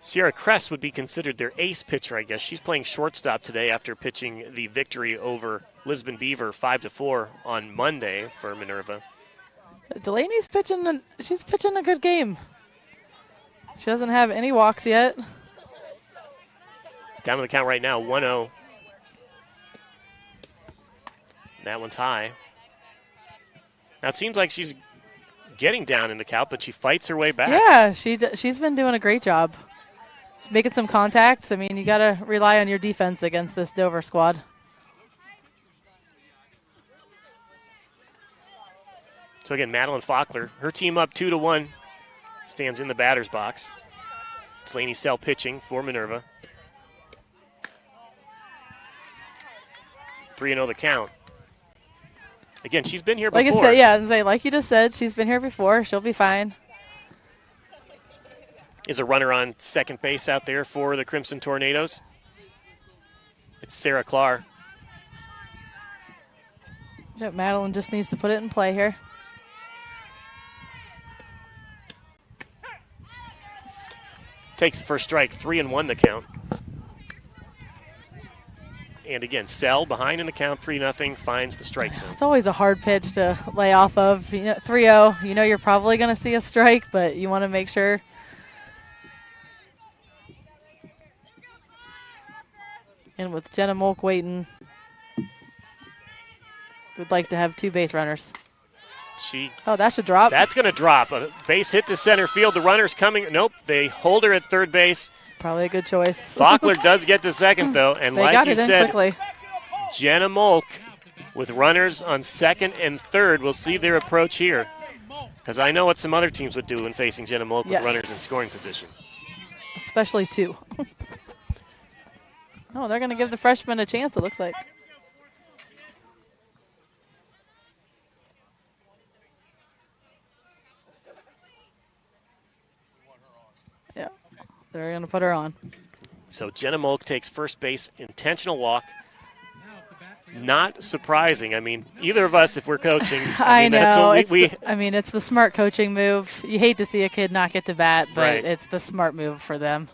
Sierra Kress would be considered their ace pitcher, I guess. She's playing shortstop today after pitching the victory over Lisbon Beaver 5-4 on Monday for Minerva. Delaney's pitching. She's pitching a good game. She doesn't have any walks yet. Down to the count right now, 1-0. That one's high. Now it seems like she's getting down in the count, but she fights her way back. Yeah, she's been doing a great job. She's making some contacts. I mean, you got to rely on your defense against this Dover squad. So again, Madeline Faulkner, her team up 2-1, stands in the batter's box. Delaney Sell pitching for Minerva. 3-0 the count. Again, she's been here before. Like I said, yeah, like you just said, she's been here before. She'll be fine. Is a runner on second base out there for the Crimson Tornadoes. It's Sarah Clark. Yep, Madeline just needs to put it in play here. Takes the first strike, 3-1 the count. And again, Sell behind in the count, 3-0, finds the strike zone. It's always a hard pitch to lay off of. 3-0, you know you're probably going to see a strike, but you want to make sure. And with Jenna Molk waiting, we'd like to have 2 base runners. Oh, that should drop. That's going to drop. A base hit to center field. The runner's coming. Nope, they hold her at third base. Probably a good choice. Faulkner does get to second, though. And they like got you it in said, quickly. Jenna Molk with runners on second and third. We'll see their approach here. Because I know what some other teams would do when facing Jenna Molk with runners in scoring position. Especially 2. Oh, they're going to give the freshman a chance, it looks like. Yeah, they're going to put her on. So Jenna Molk takes first base, intentional walk. Not surprising. I mean, either of us, if we're coaching, I know. That's what I mean, it's the smart coaching move. You hate to see a kid not get to bat, but right. It's the smart move for them.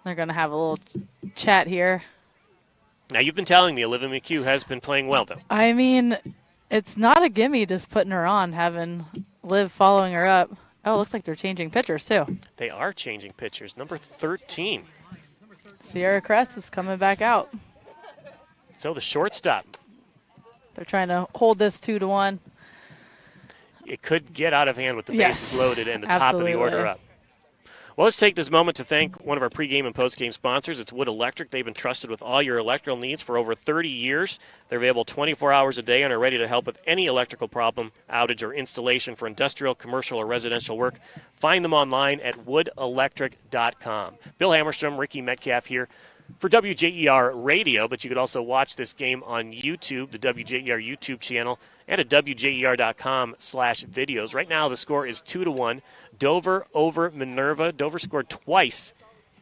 They're going to have a little chat here. Now, you've been telling me Olivia McHugh has been playing well, though. I mean, it's not a gimme just putting her on, having Liv following her up. Oh, it looks like they're changing pitchers, too. They are changing pitchers. Number 13. Sierra Kress is coming back out. So the shortstop. They're trying to hold this 2-1. It could get out of hand with the bases loaded and the top of the order up. Well, let's take this moment to thank one of our pregame and postgame sponsors. It's Wood Electric. They've been trusted with all your electrical needs for over 30 years. They're available 24 hours a day and are ready to help with any electrical problem, outage, or installation for industrial, commercial, or residential work. Find them online at woodelectric.com. Bill Hammerstrom, Rikki Metcalf here for WJER Radio, but you could also watch this game on YouTube, the WJER YouTube channel, and at WJER.com/videos. Right now, the score is 2-1. Dover over Minerva. Dover scored twice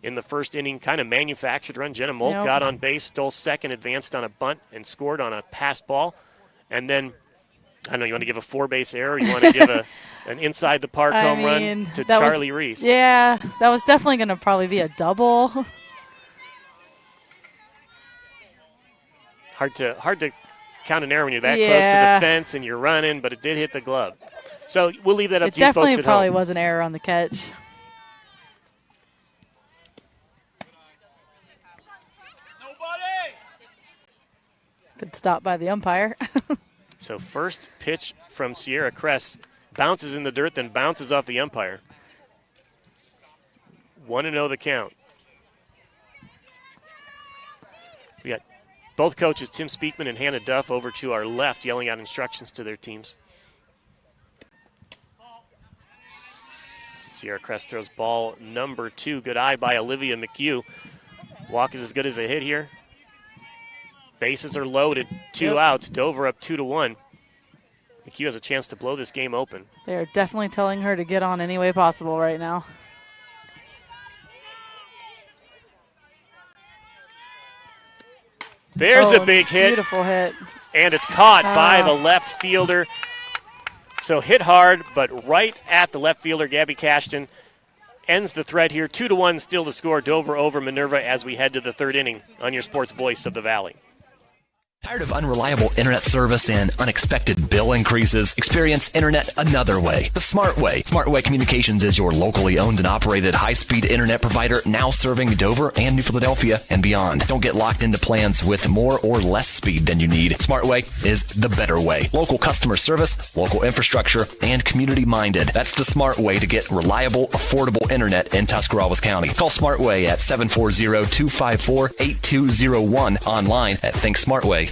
in the first inning, kind of manufactured run. Jenna Molk got on base, stole second, advanced on a bunt, and scored on a pass ball. And then, I don't know, you want to give a 4-base error? You want to give an inside-the-park home run to Charlie Reese? Yeah, that was definitely going to probably be a double. Hard to count an error when you're that close to the fence and you're running, but it did hit the glove. So we'll leave that up to you folks at home. It definitely probably was an error on the catch. Good stop by the umpire. So first pitch from Sierra Crest bounces in the dirt, then bounces off the umpire. 1-0 the count. We got both coaches, Tim Speakman and Hannah Duff, over to our left yelling out instructions to their teams. Sierra Crest throws ball number 2. Good eye by Olivia McHugh. Walk is as good as a hit here. Bases are loaded. 2 outs. Dover up 2-1. McHugh has a chance to blow this game open. They're definitely telling her to get on any way possible right now. There's a big hit. Beautiful hit. And it's caught by the left fielder. So hit hard, but right at the left fielder, Gabby Cashton ends the thread here. 2-1 still the score. Dover over Minerva as we head to the 3rd inning on your sports voice of the Valley. Tired of unreliable internet service and unexpected bill increases? Experience internet another way, the smart way. Smart Way Communications is your locally owned and operated high-speed internet provider, now serving Dover and New Philadelphia and beyond. Don't get locked into plans with more or less speed than you need. Smart Way is the better way. Local customer service, local infrastructure, and community-minded. That's the smart way to get reliable, affordable internet in Tuscarawas County. Call Smart Way at 740-254-8201, online at thinksmartway.com.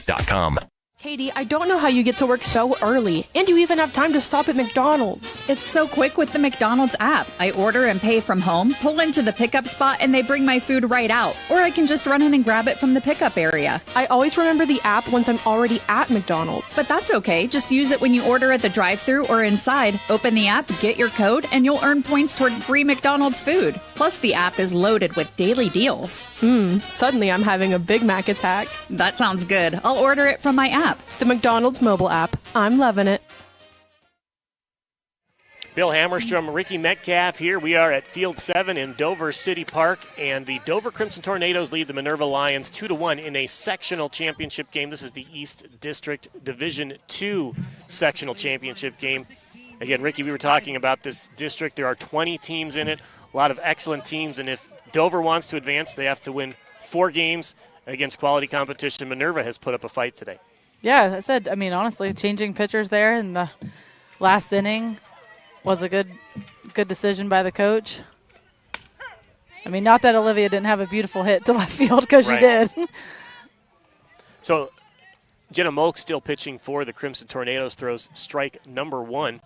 Katie, I don't know how you get to work so early, and you even have time to stop at McDonald's. It's so quick with the McDonald's app. I order and pay from home, pull into the pickup spot, and they bring my food right out. Or I can just run in and grab it from the pickup area. I always remember the app once I'm already at McDonald's. But that's okay. Just use it when you order at the drive-thru or inside. Open the app, get your code, and you'll earn points toward free McDonald's food. Plus, the app is loaded with daily deals. Suddenly I'm having a Big Mac attack. That sounds good. I'll order it from my app. The McDonald's mobile app. I'm loving it. Bill Hammerstrom, Rikki Metcalf here. We are at Field 7 in Dover City Park, and the Dover Crimson Tornadoes lead the Minerva Lions 2-1 in a sectional championship game. This is the East District Division II sectional championship game. Again, Rikki, we were talking about this district. There are 20 teams in it, a lot of excellent teams, and if Dover wants to advance, they have to win 4 games against quality competition. Minerva has put up a fight today. Yeah, I said, honestly, changing pitchers there in the last inning was a good decision by the coach. Not that Olivia didn't have a beautiful hit to left field, because she did. So Jenna Molk still pitching for the Crimson Tornadoes, throws strike number 1.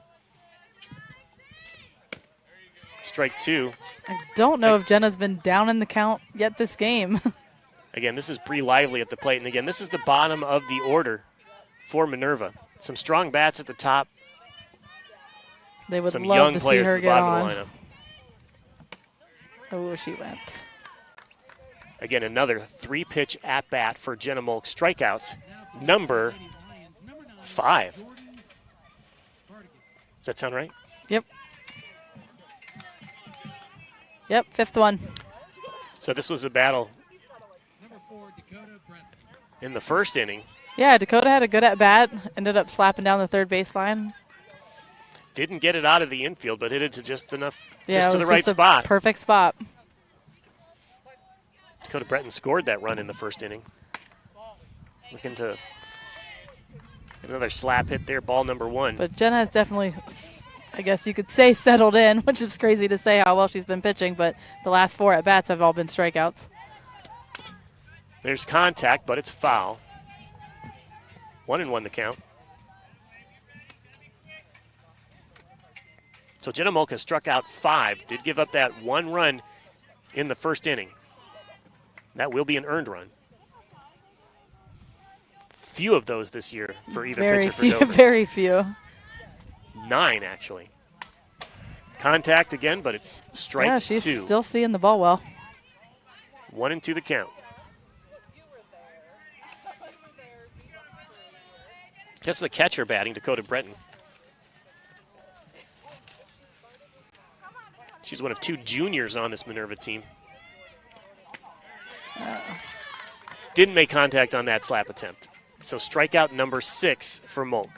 Strike 2. I don't know if Jenna's been down in the count yet this game. Again, this is Bree Lively at the plate. And again, this is the bottom of the order for Minerva. Some strong bats at the top. They would some love young to players see her at the get bottom on. of the lineup. Oh, she went. Again, another 3-pitch at-bat for Jenna Molk. Strikeouts, number 5. Does that sound right? Yep. Yep, 5th one. So this was a battle in the first inning. Yeah, Dakota had a good at-bat. Ended up slapping down the third baseline. Didn't get it out of the infield, but hit it to just enough, yeah, just to the right spot. Perfect spot. Dakota Breton scored that run in the first inning. Looking to another slap hit there, ball number 1. But Jenna has definitely, I guess you could say, settled in, which is crazy to say how well she's been pitching, but the last 4 at-bats have all been strikeouts. There's contact, but it's foul. 1-1 the count. So Jenna Molk has struck out 5. Did give up that 1 run in the first inning. That will be an earned run. Few of those this year for either pitcher for Dover. Very few. 9, actually. Contact again, but it's strike 2. Yeah, she's still seeing the ball well. 1-2 the count. That's the catcher batting, Dakota Breton. She's one of 2 juniors on this Minerva team. Didn't make contact on that slap attempt. So strikeout number 6 for Molk.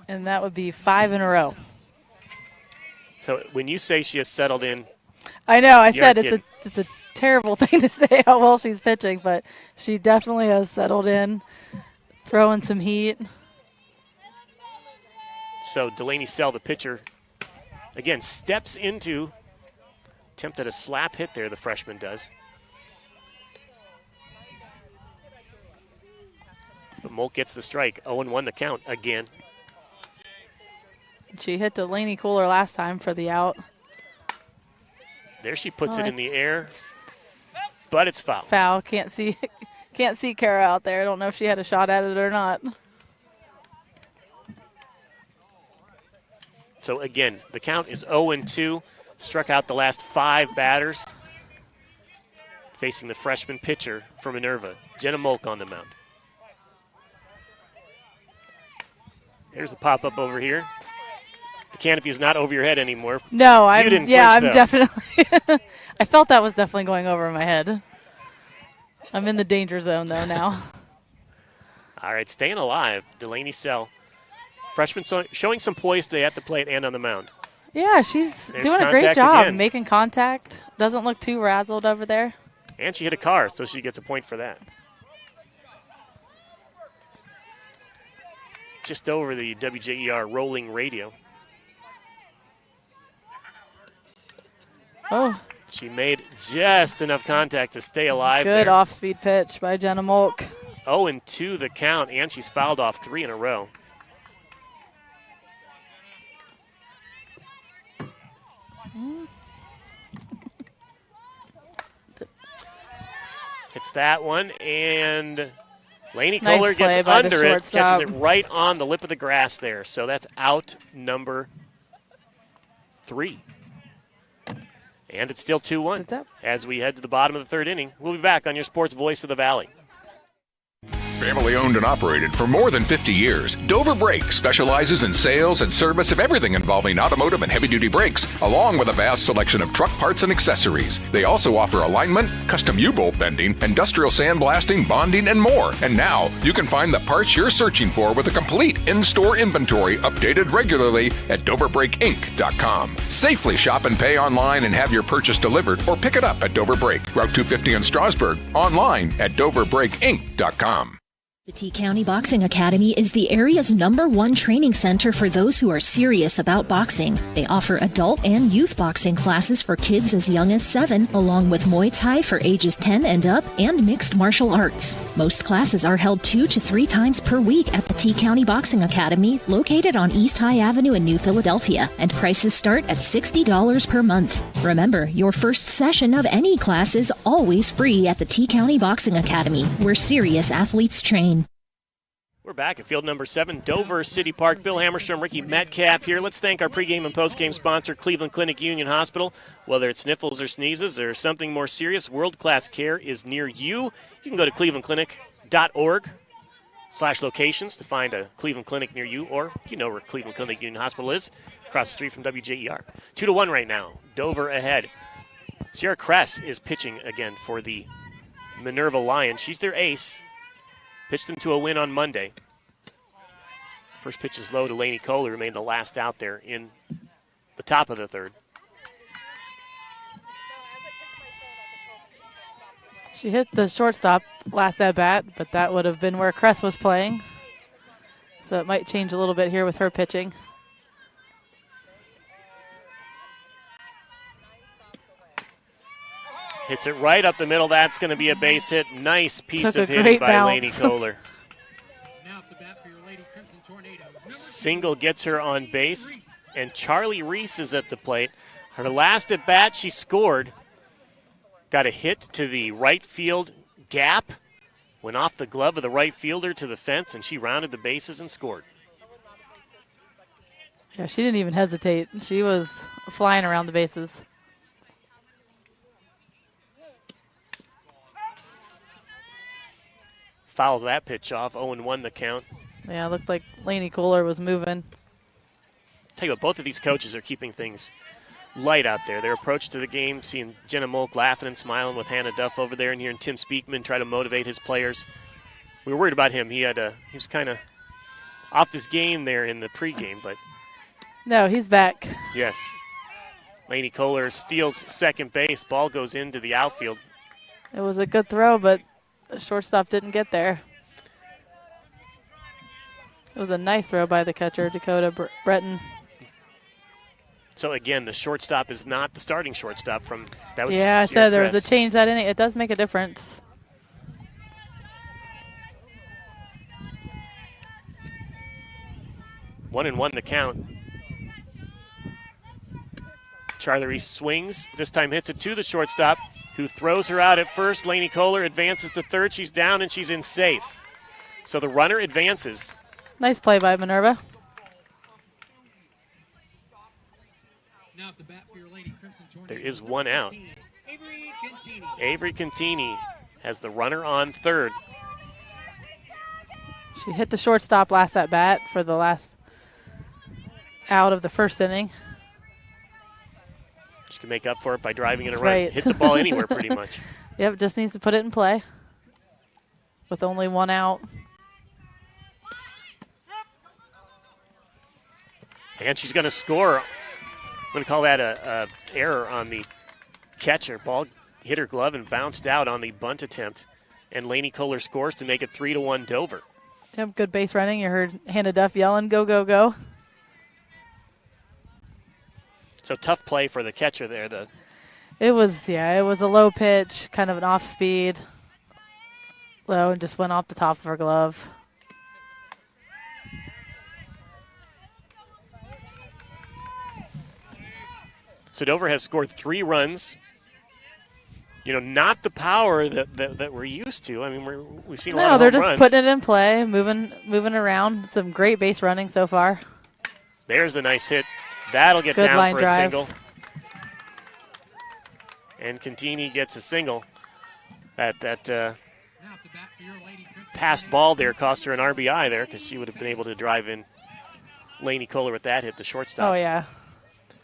And that would be 5 in a row. So when you say she has settled in, I know, I said it's a terrible thing to say how well she's pitching, but she definitely has settled in, throwing some heat. So Delaney Sell, the pitcher, again, steps into, attempted a slap hit there, the freshman does. But Molk gets the strike, 0-1 the count again. She hit Delaney Kohler last time for the out. There she puts it in the air, but it's foul. Foul. Can't see Kochera out there. I don't know if she had a shot at it or not. So again, the count is 0-2. Struck out the last 5 batters. Facing the freshman pitcher for Minerva, Jenna Molk on the mound. There's a pop-up over here. The canopy is not over your head anymore. No, I'm flinch, definitely. I felt that was definitely going over my head. I'm in the danger zone though now. All right, staying alive, Delaney Sell. Freshman showing some poise today at the plate and on the mound. Yeah, she's There's doing a great job again. making contact. Doesn't look too razzled over there. And she hit a car, so she gets a point for that. Just over the WJER rolling radio. Oh. She made just enough contact to stay alive. Good there. off-speed pitch by Jenna Molk. 0-2 the count, and she's fouled off 3 in a row. Hits that one, and Lainey Kohler gets under it, catches it right on the lip of the grass there. So that's out number 3. And it's still 2-1 as we head to the bottom of the 3rd inning. We'll be back on your Sports Voice of the Valley. Family owned and operated for more than 50 years, Dover Brake specializes in sales and service of everything involving automotive and heavy-duty brakes, along with a vast selection of truck parts and accessories. They also offer alignment, custom U-bolt bending, industrial sandblasting, bonding, and more. And now, you can find the parts you're searching for with a complete in-store inventory updated regularly at DoverBrakeInc.com. Safely shop and pay online and have your purchase delivered, or pick it up at Dover Brake, Route 250 in Strasburg, online at DoverBrakeInc.com. The T-County Boxing Academy is the area's #1 training center for those who are serious about boxing. They offer adult and youth boxing classes for kids as young as 7, along with Muay Thai for ages 10 and up, and mixed martial arts. Most classes are held 2 to 3 times per week at the T-County Boxing Academy, located on East High Avenue in New Philadelphia, and prices start at $60 per month. Remember, your first session of any class is always free at the T-County Boxing Academy, where serious athletes train. We're back at field number 7, Dover City Park. Bill Hammerstrom, Rikki Metcalf here. Let's thank our pregame and postgame sponsor, Cleveland Clinic Union Hospital. Whether it's sniffles or sneezes or something more serious, world-class care is near you. You can go to clevelandclinic.org/locations to find a Cleveland Clinic near you, or you know where Cleveland Clinic Union Hospital is, across the street from WJER. 2-1 right now. Dover ahead. Sierra Kress is pitching again for the Minerva Lions. She's their ace. Pitched them to a win on Monday. First pitch is low to Lainey Kohler, remained the last out there in the top of the 3rd. She hit the shortstop last at bat, but that would have been where Kress was playing. So it might change a little bit here with her pitching. Hits it right up the middle. That's going to be a base hit. Nice piece of hitting by Lainey Kohler. Single gets her on base, and Charlie Reese is at the plate. Her last at bat, she scored. Got a hit to the right field gap. Went off the glove of the right fielder to the fence, and she rounded the bases and scored. Yeah, she didn't even hesitate. She was flying around the bases. Fouls that pitch off, 0-1 the count. Yeah, it looked like Lainey Kohler was moving. Tell you what, both of these coaches are keeping things light out there. Their approach to the game, seeing Jenna Molk laughing and smiling with Hannah Duff over there, and hearing Tim Speakman try to motivate his players. We were worried about him. He was kind of off his game there in the pregame, but no, he's back. Yes. Lainey Kohler steals second base. Ball goes into the outfield. It was a good throw, but the shortstop didn't get there. It was a nice throw by the catcher, Dakota Breton. So, again, the shortstop is not the starting shortstop from that was Yeah, I Sierra said there was Kress. a change that inning. It does make a difference. One and one the count. Charlie Reese swings. This time hits it to the shortstop, who throws her out at first. Lainey Kohler advances to third. She's down and she's in safe. So the runner advances. Nice play by Minerva. Now at the bat for your Lady Crimson Tornadoes. There is one out. Avery Contini has the runner on third. She hit the shortstop last at bat for the last out of the first inning. She can make up for it by driving in a That's run. right. Hit the ball anywhere pretty much. Yep, just needs to put it in play with only one out. And she's going to score. I'm going to call that a error on the catcher. Ball hit her glove and bounced out on the bunt attempt. And Lainey Kohler scores to make it 3-1 Dover. Yep, good base running. You heard Hannah Duff yelling, go, go, go. So tough play for the catcher there. It was a low pitch, kind of an off speed. Low and just went off the top of her glove. So Dover has scored 3 runs. You know, not the power that we're used to. I mean, we've seen a lot of home they're just runs. putting it in play, moving around. Some great base running so far. There's a nice hit. That'll get Good down line for drive. a single. And Contini gets a single. That passed ball there cost her an RBI there because she would have been able to drive in Lainey Kohler with that hit, the shortstop. Oh, yeah.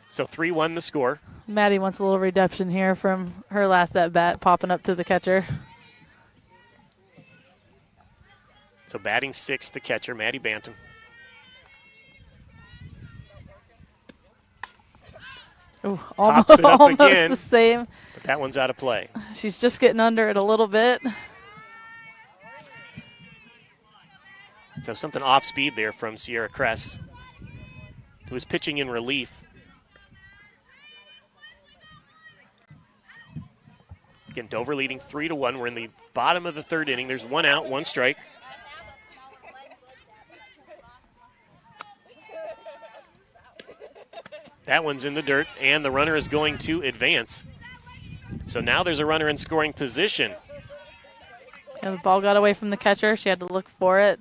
So 3-1 the score. Maddie wants a little redemption here from her last at bat, popping up to the catcher. So batting 6th, the catcher, Maddie Bantam. Ooh, Pops it up almost again, the same. but that one's out of play. She's just getting under it a little bit. So something off speed there from Sierra Kress, who was pitching in relief. Again, Dover leading 3-1. We're in the bottom of the third inning. There's one out, one strike. That one's in the dirt, and the runner is going to advance. So now there's a runner in scoring position. Yeah, the ball got away from the catcher. She had to look for it.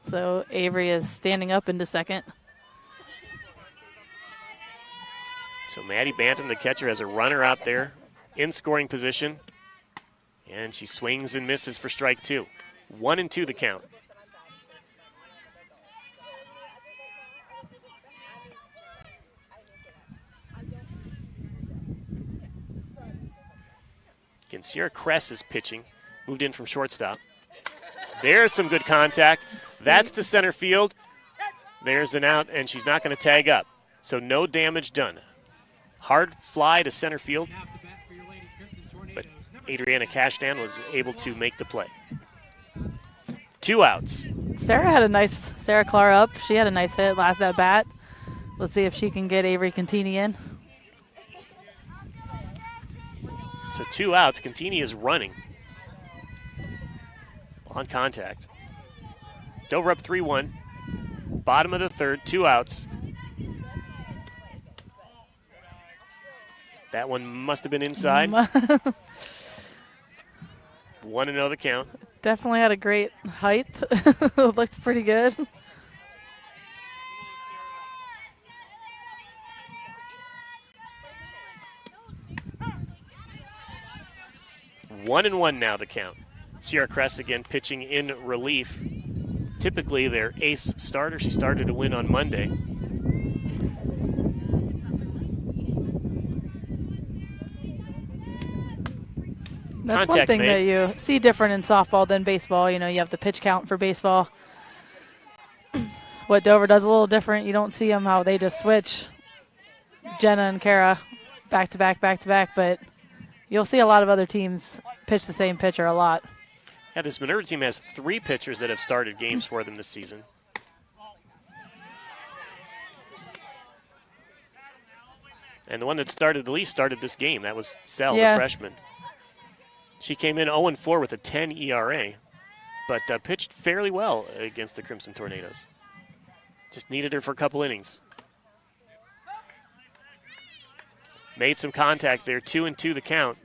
So Avery is standing up into second. So Maddie Bantam, the catcher, has a runner out there in scoring position. And she swings and misses for strike 2. 1-2 the count. Again, Sierra Kress is pitching. Moved in from shortstop. There's some good contact. That's to center field. There's an out, and she's not going to tag up. So no damage done. Hard fly to center field. But Adriana Cashdan was able to make the play. 2 outs. Sarah Clara up. She had a nice hit last at bat. Let's see if she can get Avery Contini in. So 2 outs. Contini is running. On contact. Dover up 3-1. Bottom of the third, 2 outs. That one must have been inside. 1-0 the count. Definitely had a great height. Looked pretty good. One and one now the count. Sierra Kress again pitching in relief. Typically their ace starter. She started to win on Monday. That's one thing that you see different in softball than baseball. You have the pitch count for baseball. What Dover does a little different, you don't see them how they just switch Jenna and Kara back to back, but you'll see a lot of other teams pitch the same pitcher a lot. Yeah, this Minerva team has 3 pitchers that have started games for them this season. And the one that started the least started this game. That was Sell, the freshman. She came in 0-4 with a 10 ERA, but pitched fairly well against the Crimson Tornadoes. Just needed her for a couple innings. Made some contact there, 2-2 the count.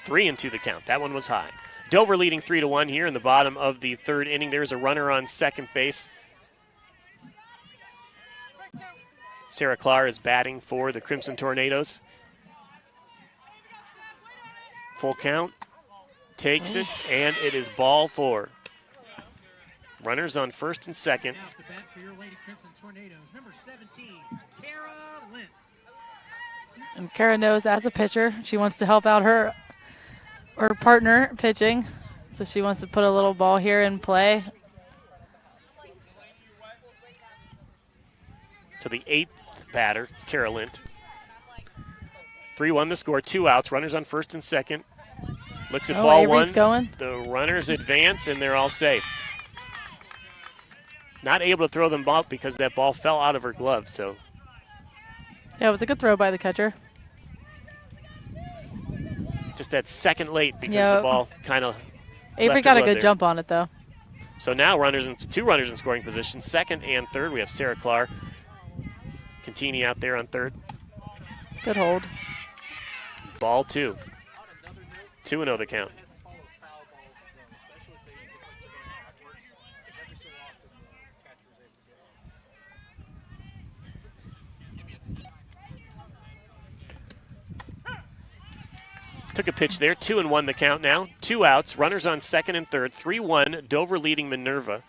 Three and 2 the count. That one was high. Dover leading 3-1 here in the bottom of the 3rd inning. There's a runner on second base. Sarah Clark is batting for the Crimson Tornadoes. Full count. Takes it, and it is ball 4. Runners on first and second. Now to bat for your Lady Crimson Tornadoes, number 17, Kara Lint. And Kara knows as a pitcher, she wants to help out her partner pitching. So she wants to put a little ball here in play. To the 8th batter, Kara Lint. 3-1 the score, 2 outs, runners on first and second. Looks at ball Avery's 1. Going. The runners advance, and they're all safe. Not able to throw them off because that ball fell out of her glove. So, yeah, it was a good throw by the catcher. Just that second late because the ball kind of Avery got a good jump on it, though. So now two runners in scoring position, second and third. We have Sarah Clark. Contini out there on third. Good hold. Ball 2. 2-0 the count. Took a pitch there, 2-1 the count now. 2 outs, runners on second and third. 3-1, Dover leading Minerva.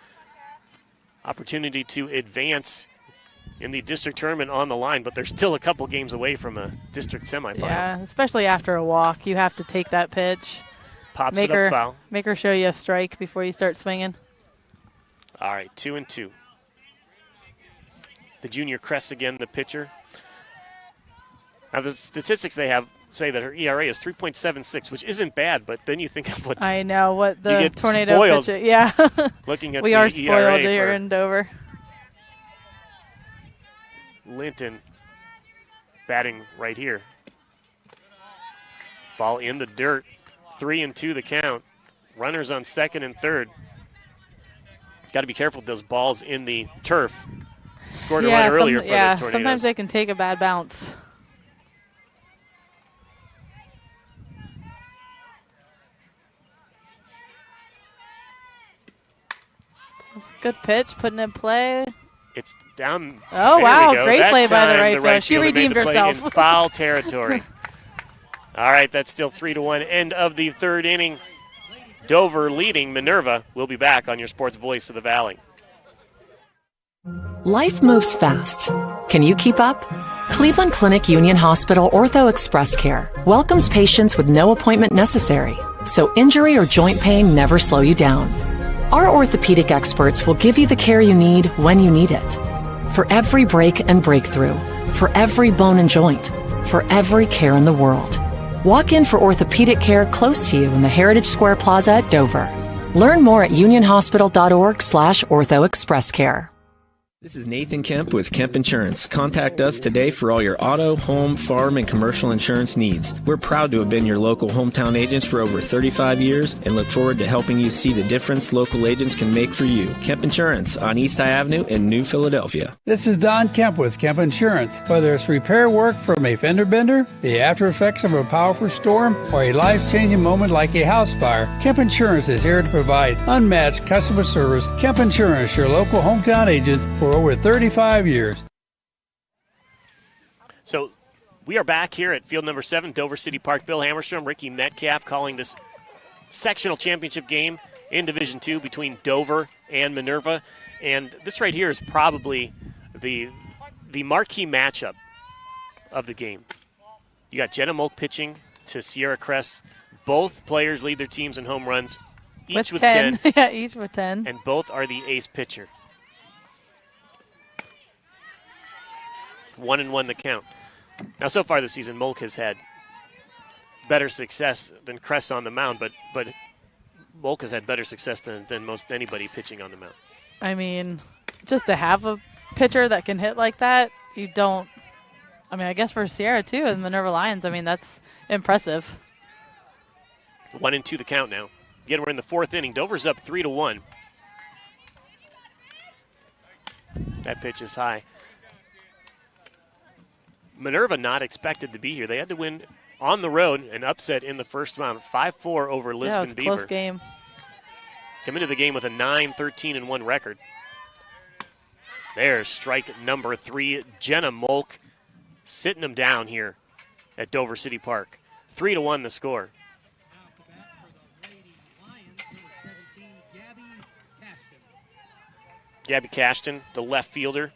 Opportunity to advance in the district tournament on the line, but they're still a couple games away from a district semifinal. Yeah, especially after a walk. You have to take that pitch. Pops it up foul. Make her show you a strike before you start swinging. All right, 2-2. The junior Kress again, the pitcher. Now the statistics they have say that her ERA is 3.76, which isn't bad, but then you think of what I know what the you get tornado spoiled pitch. Yeah, looking at we the are spoiled ERA here in Dover. Linton batting right here. Ball in the dirt. 3-2 the count. Runners on second and third. Got to be careful with those balls in the turf. Scored a run earlier for the Tornadoes. Sometimes they can take a bad bounce. Good pitch, putting in play. It's down. Oh, wow. Great play by the right field. She redeemed herself. In foul territory. All right, that's still 3-1. End of the 3rd inning. Dover leading Minerva. We'll be back on your sports voice of the Valley. Life moves fast. Can you keep up? Cleveland Clinic Union Hospital Ortho Express Care welcomes patients with no appointment necessary, so injury or joint pain never slow you down. Our orthopedic experts will give you the care you need when you need it. For every break and breakthrough, for every bone and joint, for every care in the world. Walk in for orthopedic care close to you in the Heritage Square Plaza at Dover. Learn more at unionhospital.org/orthoexpresscare. This is Nathan Kemp with Kemp Insurance. Contact us today for all your auto, home, farm, and commercial insurance needs. We're proud to have been your local hometown agents for over 35 years and look forward to helping you see the difference local agents can make for you. Kemp Insurance on East High Avenue in New Philadelphia. This is Don Kemp with Kemp Insurance. Whether it's repair work from a fender bender, the after effects of a powerful storm, or a life-changing moment like a house fire, Kemp Insurance is here to provide unmatched customer service. Kemp Insurance, your local hometown agents for over 35 years. So We are back here at field number 7, Dover City Park. Bill Hammerstrom, Rikki Metcalf calling this sectional championship game in Division II between Dover and Minerva. And this right here is probably the marquee matchup of the game. You got Jenna Molk pitching to Sierra Cress. Both players lead their teams in home runs, each with 10. Yeah, each with 10. And both are the ace pitcher. 1-1 the count. Now, so far this season, Molk has had better success than Cress on the mound, but Molk has had better success than most anybody pitching on the mound. I mean, just to have a pitcher that can hit like that, you don't. I mean, I guess for Sierra, too, and Minerva Lions, I mean, that's impressive. 1-2 the count now. Again, we're in the 4th inning. Dover's up 3-1. That pitch is high. Minerva not expected to be here. They had to win on the road, an upset in the first round, 5-4 over Lisbon it was a Beaver. Close game. Come into the game with a 9-13-1 record. There's strike number 3. Jenna Molk sitting them down here at Dover City Park. 3-1 the score. Gabby Cashton, the left fielder,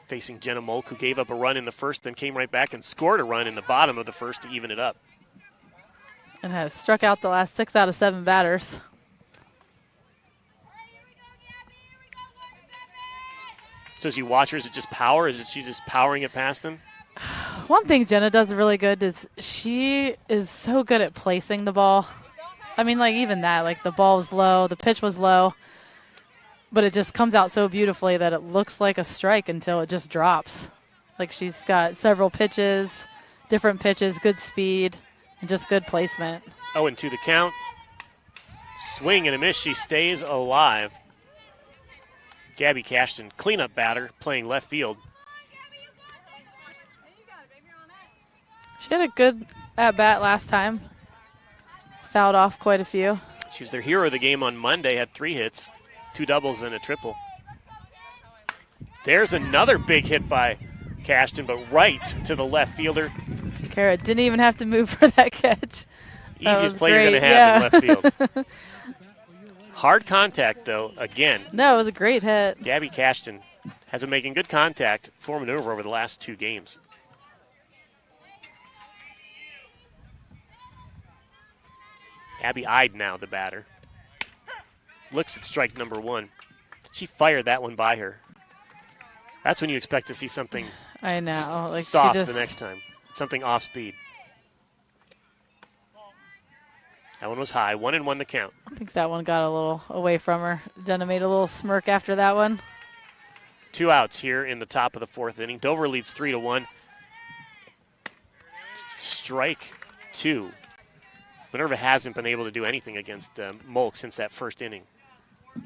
facing Jenna Molk, who gave up a run in the first, then came right back and scored a run in the bottom of the first to even it up. And has struck out the last 6 out of 7 batters. So as you watch her, is it just power? Is it she's just powering it past them? One thing Jenna does really good is she is so good at placing the ball. I mean, like, even that, like, the ball was low, the pitch was low, but it just comes out so beautifully that it looks like a strike until it just drops. Like, she's got several pitches, different pitches, good speed, and just good placement. 0-2 the count. Swing and a miss. She stays alive. Gabby Cashton, cleanup batter, playing left field. She had a good at-bat last time. Fouled off quite a few. She was their hero of the game on Monday, had 3 hits, 2 doubles and a triple. There's another big hit by Cashton, but right to the left fielder. Kochera didn't even have to move for that catch. Easiest play you're going to have in left field. Hard contact, though, again. No, it was a great hit. Gabby Cashton has been making good contact for Minerva over the last 2 games. Abby Aidan now, the batter. Looks at strike number 1. She fired that one by her. That's when you expect to see something I know, like soft she just... the next time. Something off speed. That one was high. 1-1 the count. I think that one got a little away from her. Jenna made a little smirk after that one. 2 outs here in the top of the 4th inning. Dover leads 3-1. Strike 2. Minerva hasn't been able to do anything against Molk since that first inning.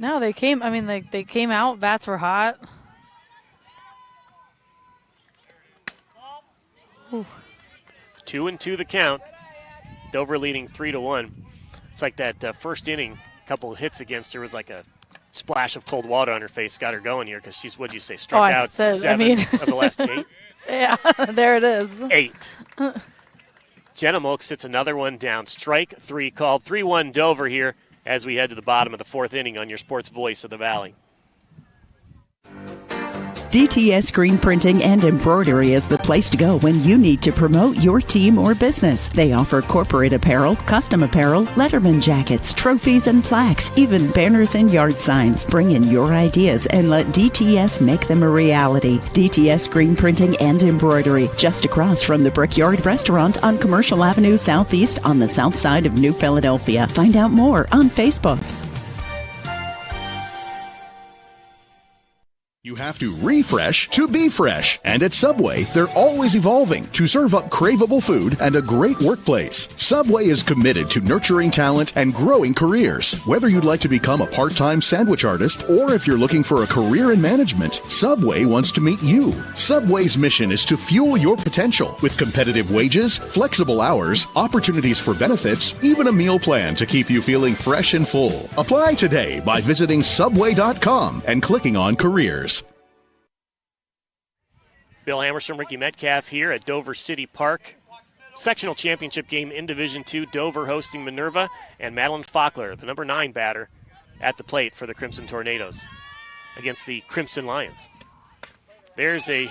No, they came out, bats were hot. Ooh. 2-2 the count. Dover leading 3-1. It's like that first inning, a couple of hits against her was like a splash of cold water on her face, got her going here because she's, what'd you say, struck out 7 of the last 8? Yeah, there it is. 8. Jenna Molk sits another one down. Strike 3 called. 3-1 Dover here as we head to the bottom of the 4th inning on your sports voice of the Valley. DTS Screen Printing and Embroidery is the place to go when you need to promote your team or business. They offer corporate apparel, custom apparel, letterman jackets, trophies and plaques, even banners and yard signs. Bring in your ideas and let DTS make them a reality. DTS Screen Printing and Embroidery, just across from the Brickyard Restaurant on Commercial Avenue Southeast on the south side of New Philadelphia. Find out more on Facebook. You have to refresh to be fresh. And at Subway, they're always evolving to serve up craveable food and a great workplace. Subway is committed to nurturing talent and growing careers. Whether you'd like to become a part-time sandwich artist or if you're looking for a career in management, Subway wants to meet you. Subway's mission is to fuel your potential with competitive wages, flexible hours, opportunities for benefits, even a meal plan to keep you feeling fresh and full. Apply today by visiting Subway.com and clicking on Careers. Bill Hammerstrom, Rikki Metcalf here at Dover City Park. Sectional championship game in Division II. Dover hosting Minerva, and Madeline Faulkner, the number 9 batter, at the plate for the Crimson Tornadoes against the Crimson Lions. There's a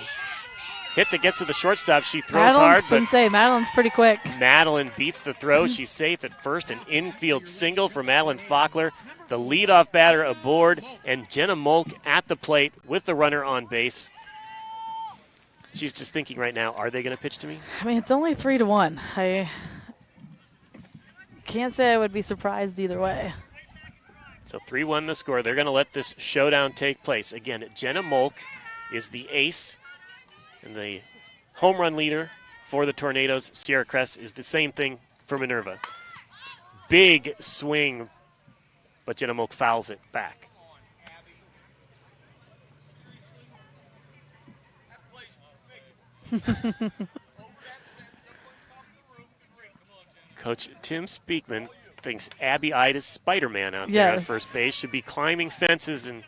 hit that gets to the shortstop. She throws hard, but Madeline's pretty quick. Madeline beats the throw. She's safe at first. An infield single for Madeline Faulkner. The leadoff batter aboard, and Jenna Molk at the plate with the runner on base. She's just thinking right now, are they going to pitch to me? I mean, it's only 3-1. I can't say I would be surprised either way. So 3-1 the score. They're going to let this showdown take place. Again, Jenna Molk is the ace and the home run leader for the Tornadoes. Sierra Crest is the same thing for Minerva. Big swing, but Jenna Molk fouls it back. Coach Tim Speakman thinks Abby Ide is Spider-Man out there at first base. Should be climbing fences and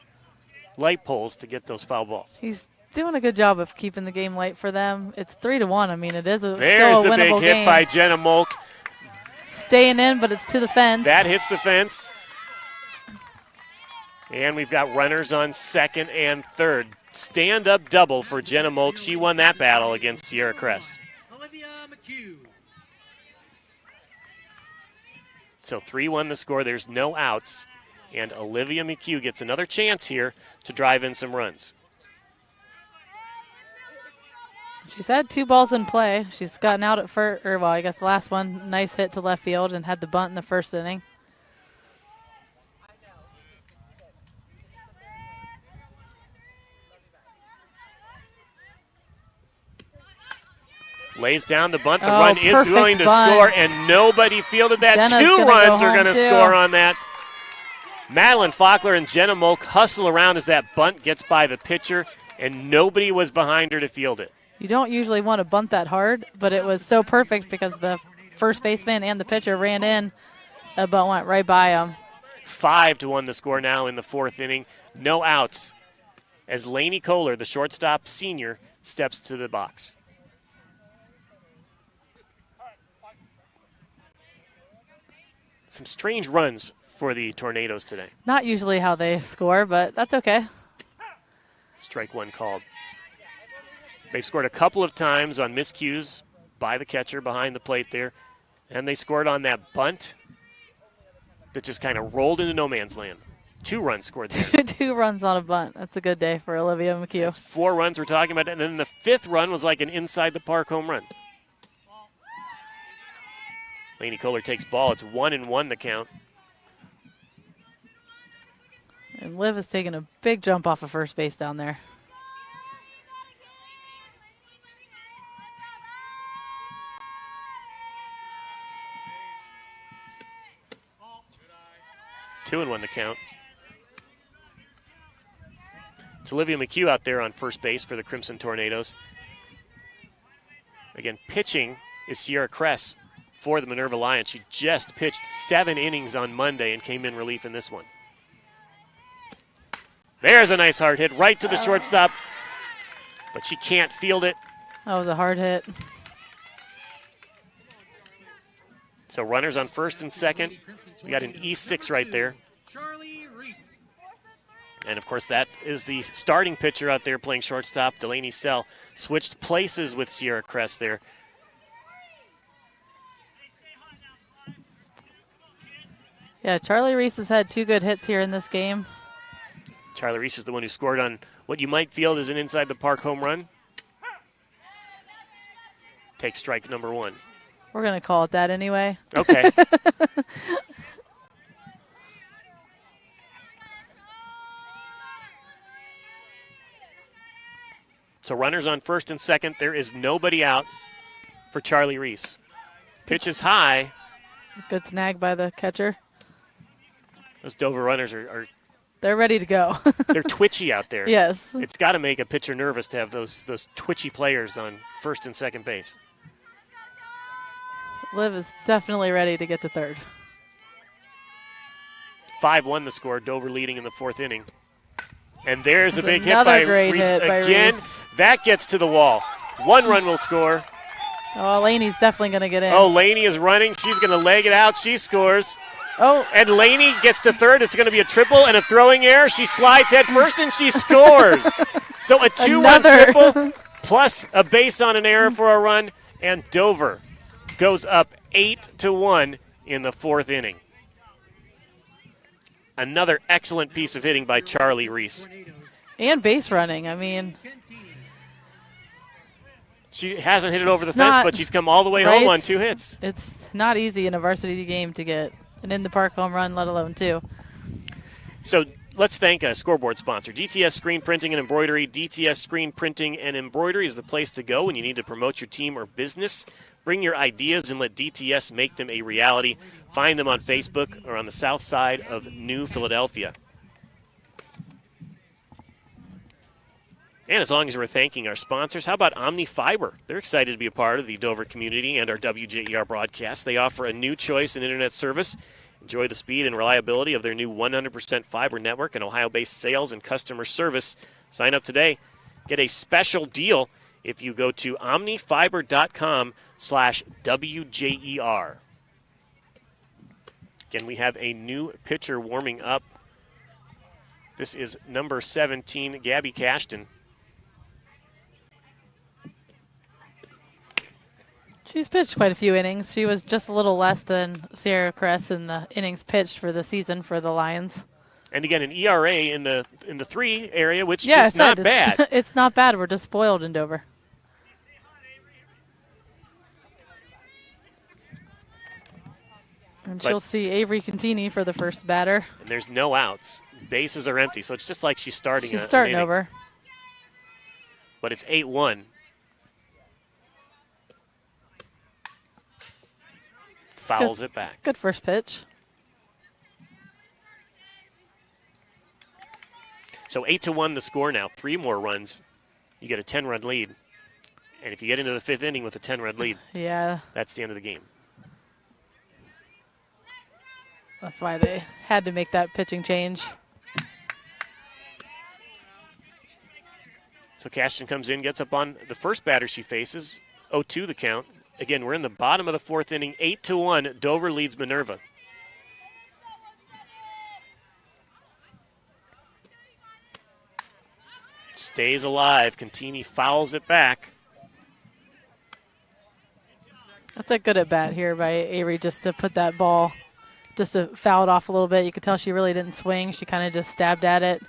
light poles to get those foul balls. He's doing a good job of keeping the game light for them. It's 3-1. I mean, it is still a There's winnable the big hit game. by Jenna Molk. Staying in, but it's to the fence. That hits the fence. And we've got runners on second and third. Stand-up double for Jenna Molk. She won that battle against Sierra Crest. So 3-1 the score. There's no outs. And Olivia McHugh gets another chance here to drive in some runs. She's had 2 balls in play. She's gotten out at first, or well, I guess the last one, nice hit to left field and had the bunt in the first inning. Lays down the bunt. The run is going to score, and nobody fielded that. Jenna's 2 runs are going to score on that. Madeline Faulkner and Jenna Molk hustle around as that bunt gets by the pitcher, and nobody was behind her to field it. You don't usually want to bunt that hard, but it was so perfect because the first baseman and the pitcher ran in. That bunt went right by them. 5-1 the score now in the 4th inning. No outs as Lainey Kohler, the shortstop senior, steps to the box. Some strange runs for the Tornadoes today. Not usually how they score, but that's okay. Strike 1 called. They've scored a couple of times on miscues by the catcher behind the plate there, and they scored on that bunt that just kind of rolled into no man's land. 2 runs scored there. 2 runs on a bunt. That's a good day for Olivia McHugh. That's 4 runs we're talking about, and then the 5th run was like an inside-the-park home run. Lainey Kohler takes ball. It's 1-1 the count. And Liv has taken a big jump off of first base down there. Two and 1 the count. It's Olivia McHugh out there on first base for the Crimson Tornadoes. Again, pitching is Sierra Cress for the Minerva Lions. She just pitched 7 innings on Monday and came in relief in this one. There's a nice hard hit right to the shortstop, but she can't field it. That was a hard hit. So runners on first and second. We got an E6 right there. And, of course, that is the starting pitcher out there playing shortstop, Delaney Sell. Switched places with Sierra Crest there. Yeah, Charlie Reese has had 2 good hits here in this game. Charlie Reese is the one who scored on what you might field as an inside-the-park home run. Take strike number 1. We're going to call it that anyway. Okay. So runners on first and second. There is nobody out for Charlie Reese. Pitch is high. Good snag by the catcher. Those Dover runners are they're ready to go. They're twitchy out there. Yes. It's got to make a pitcher nervous to have those twitchy players on first and second base. Liv is definitely ready to get to third. 5-1 the score. Dover leading in the 4th inning. And there's a big hit by Reese again. That gets to the wall. 1 run will score. Oh, Laney's definitely going to get in. Oh, Laney is running. She's going to leg it out. She scores. Oh. And Laney gets to third. It's going to be a triple and a throwing error. She slides head first, and she scores. So a 2-1 triple plus a base on an error for a run, and Dover goes up 8-1 in the 4th inning. Another excellent piece of hitting by Charlie Reese. And base running. I mean, she hasn't hit it over the fence, but she's come all the way home on 2 hits. It's not easy in a varsity game to get an in-the-park home run, let alone 2. So let's thank a scoreboard sponsor. DTS Screen Printing and Embroidery. DTS Screen Printing and Embroidery is the place to go when you need to promote your team or business. Bring your ideas and let DTS make them a reality. Find them on Facebook or on the south side of New Philadelphia. And as long as we're thanking our sponsors, how about Omni Fiber? They're excited to be a part of the Dover community and our WJER broadcast. They offer a new choice in internet service. Enjoy the speed and reliability of their new 100% fiber network and Ohio-based sales and customer service. Sign up today. Get a special deal if you go to omnifiber.com/WJER. Again, we have a new pitcher warming up. This is number 17, Gabby Cashton. She's pitched quite a few innings. She was just a little less than Sierra Cress in the innings pitched for the season for the Lions. And again, an ERA in the 3 area, which is not bad. It's not bad. We're just spoiled in Dover. And she'll see Avery Contini for the first batter. And there's no outs. Bases are empty, so it's just like she's starting. She's starting over. But it's 8-1. Fouls it back. Good first pitch. So 8-1 the score now. 3 more runs. You get a 10-run lead. And if you get into the 5th inning with a 10-run lead, that's the end of the game. That's why they had to make that pitching change. So Cashton comes in, gets up on the first batter she faces. 0-2 the count. Again, we're in the bottom of the 4th inning. 8-1. Dover leads Minerva. Stays alive. Contini fouls it back. That's a good at bat here by Avery just to put that ball, just to foul it off a little bit. You could tell she really didn't swing. She kind of just stabbed at it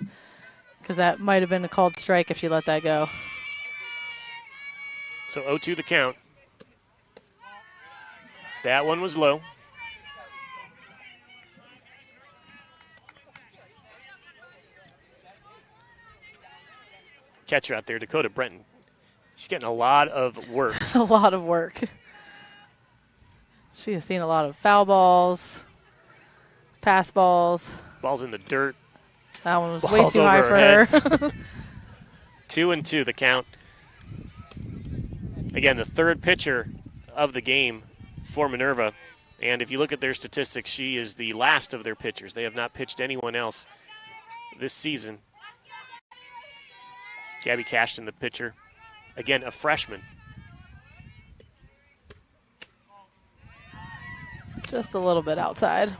because that might have been a called strike if she let that go. So 0-2 the count. That one was low. Catcher out there, Dakota Brenton. She's getting a lot of work. A lot of work. She has seen a lot of foul balls, pass balls. Balls in the dirt. That one was way too high for her. 2-2 the count. Again, the 3rd pitcher of the game for Minerva. And if you look at their statistics, she is the last of their pitchers. They have not pitched anyone else this season. Gabby Cashton, the pitcher. Again, a freshman. Just a little bit outside.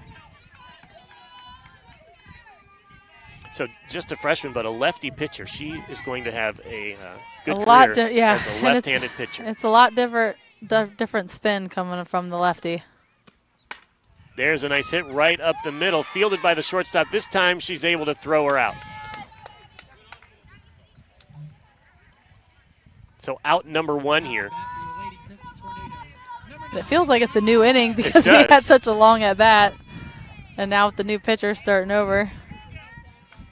So just a freshman, but a lefty pitcher. She is going to have a good career as a left-handed pitcher. It's a lot different spin coming from the lefty. There's a nice hit right up the middle, fielded by the shortstop. This time she's able to throw her out. So out number 1 here. It feels like it's a new inning because we had such a long at-bat. And now with the new pitcher starting over.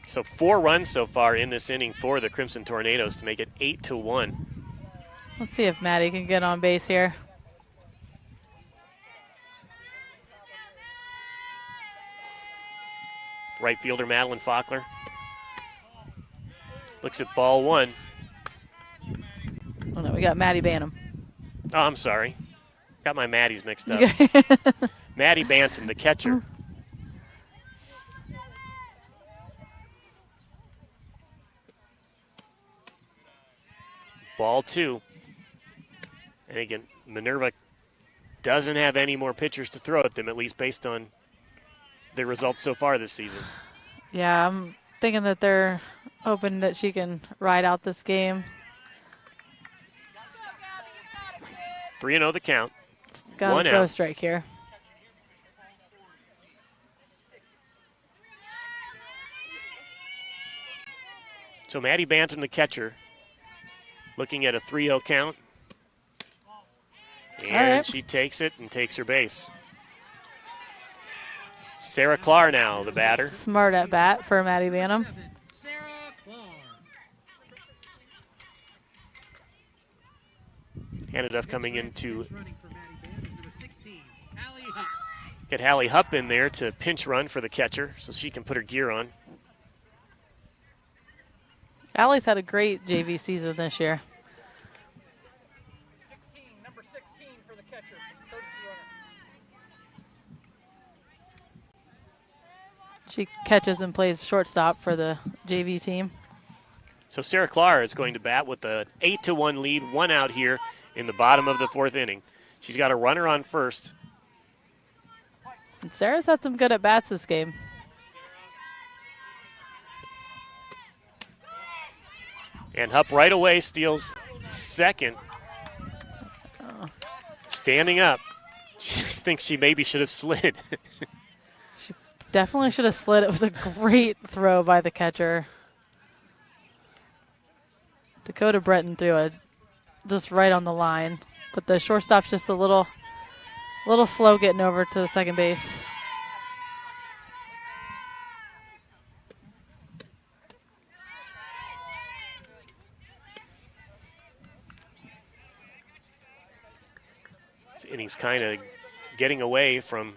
So 4 runs so far in this inning for the Crimson Tornadoes to make it 8-1. Let's see if Maddie can get on base here. Right fielder Madeline Faulkner looks at ball 1. Oh no, we got Maddie Bantam. Oh, I'm sorry. Got my Maddies mixed up. Maddie Bantam, the catcher. Ball 2. And again, Minerva doesn't have any more pitchers to throw at them, at least based on their results so far this season. Yeah, I'm thinking that they're hoping that she can ride out this game. 3-0 the count. Got to throw a strike here. So Maddie Bantam, the catcher, looking at a 3-0 count. And she takes it and takes her base. Sarah Clark now, the batter. Smart at bat for Maddie Bantam. Handed off coming into get Hallie Hupp in there to pinch run for the catcher so she can put her gear on. Allie's had a great JV season this year. Number 16 for the catcher. She catches and plays shortstop for the JV team. So Sarah Clark is going to bat with an 8-1 lead, 1 out here in the bottom of the 4th inning. She's got a runner on first. And Sarah's had some good at-bats this game. And Hupp right away steals second. Standing up. She thinks she maybe should have slid. She definitely should have slid. It was a great throw by the catcher. Dakota Breton threw it just right on the line. But the shortstop's just a little slow getting over to the second base. This inning's kind of getting away from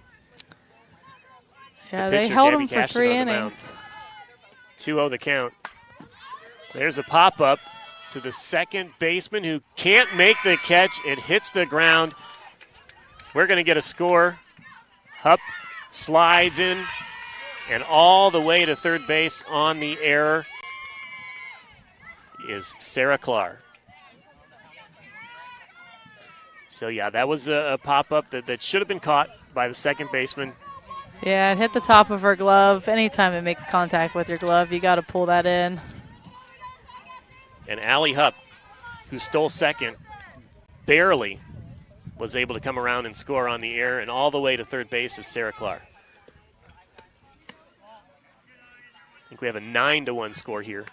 Yeah, they held him for 3 innings. 2-0 the count. There's a pop-up to the second baseman who can't make the catch. It hits the ground. We're going to get a score. Hupp slides in and all the way to third base on the error is Sarah Clark. So, yeah, that was a pop-up that should have been caught by the second baseman. Yeah, it hit the top of her glove. Anytime it makes contact with your glove, you got to pull that in. And Allie Hupp, who stole second, barely was able to come around and score on the air, and all the way to third base is Sarah Clark. I think we have a 9-1 score here.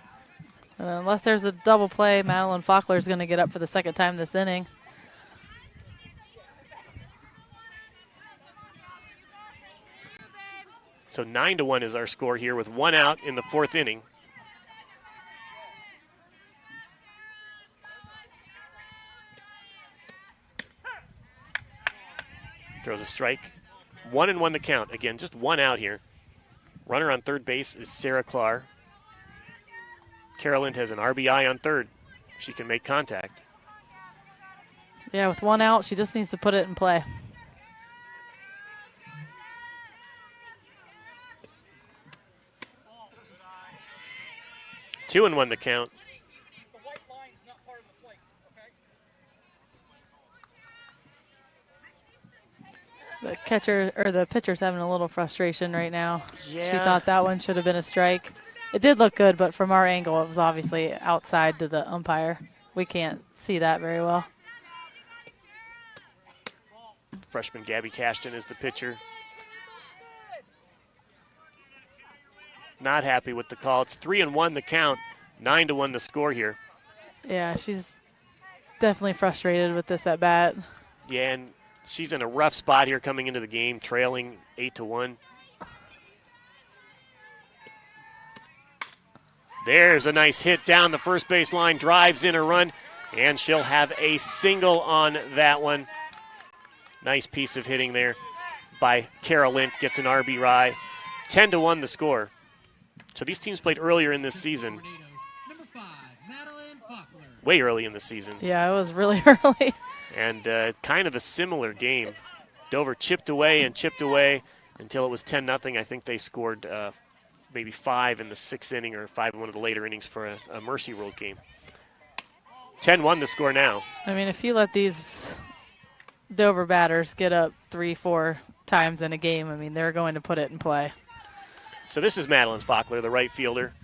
And unless there's a double play, Madeline Faulkner is going to get up for the second time this inning. So 9-1 is our score here with 1 out in the 4th inning. Throws a strike. 1-1 the count. Again, just 1 out here. Runner on third base is Sarah Clark. Carolyn has an RBI on third. She can make contact. Yeah, with 1 out, she just needs to put it in play. Two and 1 the count. The catcher or the pitcher's having a little frustration right now. Yeah. She thought that one should have been a strike. It did look good, but from our angle, it was obviously outside to the umpire. We can't see that very well. Freshman Gabby Cashton is the pitcher. Not happy with the call. It's 3-1 the count, 9-1 the score here. Yeah, she's definitely frustrated with this at bat. Yeah, and she's in a rough spot here coming into the game, trailing 8-1. There's a nice hit down the first base line, drives in a run, and she'll have a single on that one. Nice piece of hitting there by Carol Lint, gets an RBI. 10-1 the score. So these teams played earlier in this season. Way early in the season. Yeah, it was really early. And kind of a similar game. Dover chipped away until it was 10-0. I think they scored maybe 5 in the 6th inning or 5 in one of the later innings for a Mercy Road game. 10-1 the score now. I mean, if you let these Dover batters get up 3-4 times in a game, I mean, they're going to put it in play. So this is Madeline Faulkner, the right fielder.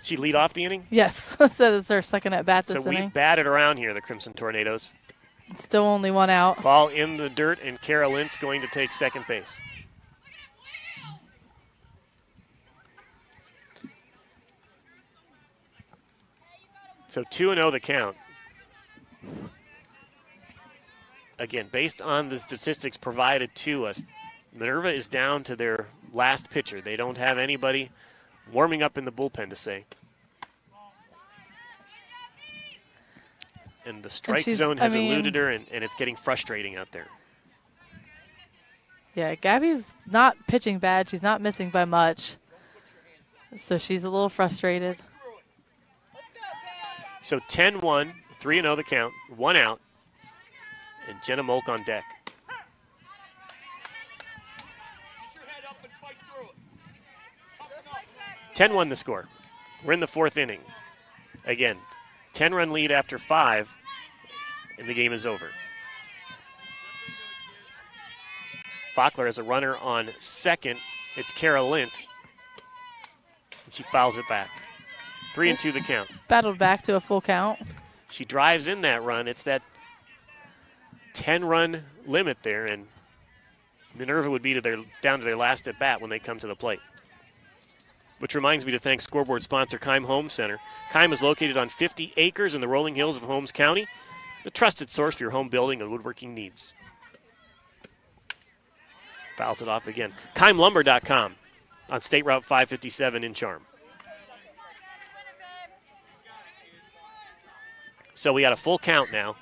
She lead off the inning? Yes, so it's her second at bat this inning. So we batted around here, the Crimson Tornadoes. Still only one out. Ball in the dirt, and Kara Lintz going to take second base. So 2-0 the count. Again, based on the statistics provided to us, Minerva is down to their last pitcher. They don't have anybody warming up in the bullpen to say. And the strike zone has eluded her, and it's getting frustrating out there. Yeah, Gabby's not pitching bad. She's not missing by much. So she's a little frustrated. So 10-1, 3-0 the count, 1 out, and Jenna Molk on deck. Get 10-1 the score. We're in the fourth inning. Again, 10-run lead after 5, and the game is over. Faulkner has a runner on second. It's Kara Lint, and she fouls it back. 3-2 the count. Battled back to a full count. She drives in that run. It's that 10-run limit there, and Minerva would be down to their last at bat when they come to the plate. Which reminds me to thank scoreboard sponsor Keim Home Center. Keim is located on 50 acres in the rolling hills of Holmes County, the trusted source for your home building and woodworking needs. Fouls it off again. KeimLumber.com on State Route 557 in Charm. So we got a full count now.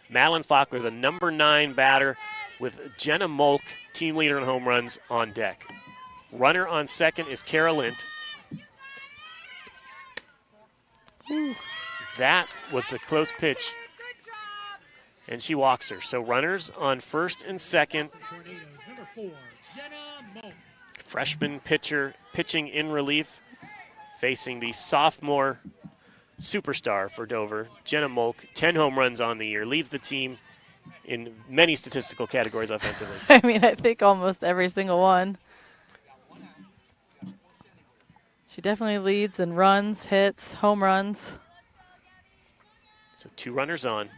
Madeline Faulkner, the number 9 batter, with Jenna Molk, team leader in home runs, on deck. Runner on second is Kara Lint. That was a close pitch, and she walks her. So runners on first and second. Freshman pitcher pitching in relief, facing the sophomore superstar for Dover, Jenna Molk. 10 home runs on the year, leads the team in many statistical categories offensively. I mean, I think almost every single one. She definitely leads in runs, hits, home runs. So 2 runners on.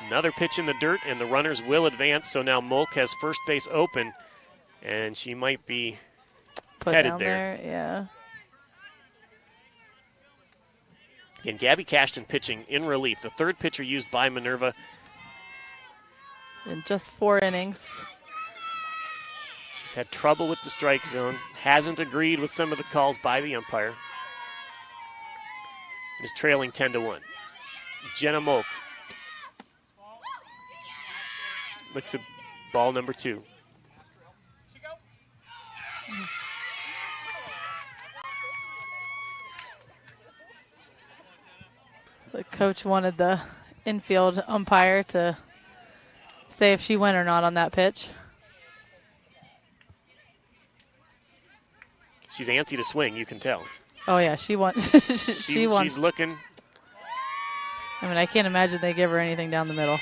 Another pitch in the dirt, and the runners will advance. So now Molk has first base open, and she might be headed there. Yeah. Again, Gabby Cashton pitching in relief, the third pitcher used by Minerva. In just 4 innings. She's had trouble with the strike zone, hasn't agreed with some of the calls by the umpire. Is trailing 10-1. Jenna Molk looks at ball number 2. The coach wanted the infield umpire to say if she went or not on that pitch. She's antsy to swing, you can tell. Oh, yeah, she wants. she wants. She's looking. I mean, I can't imagine they give her anything down the middle.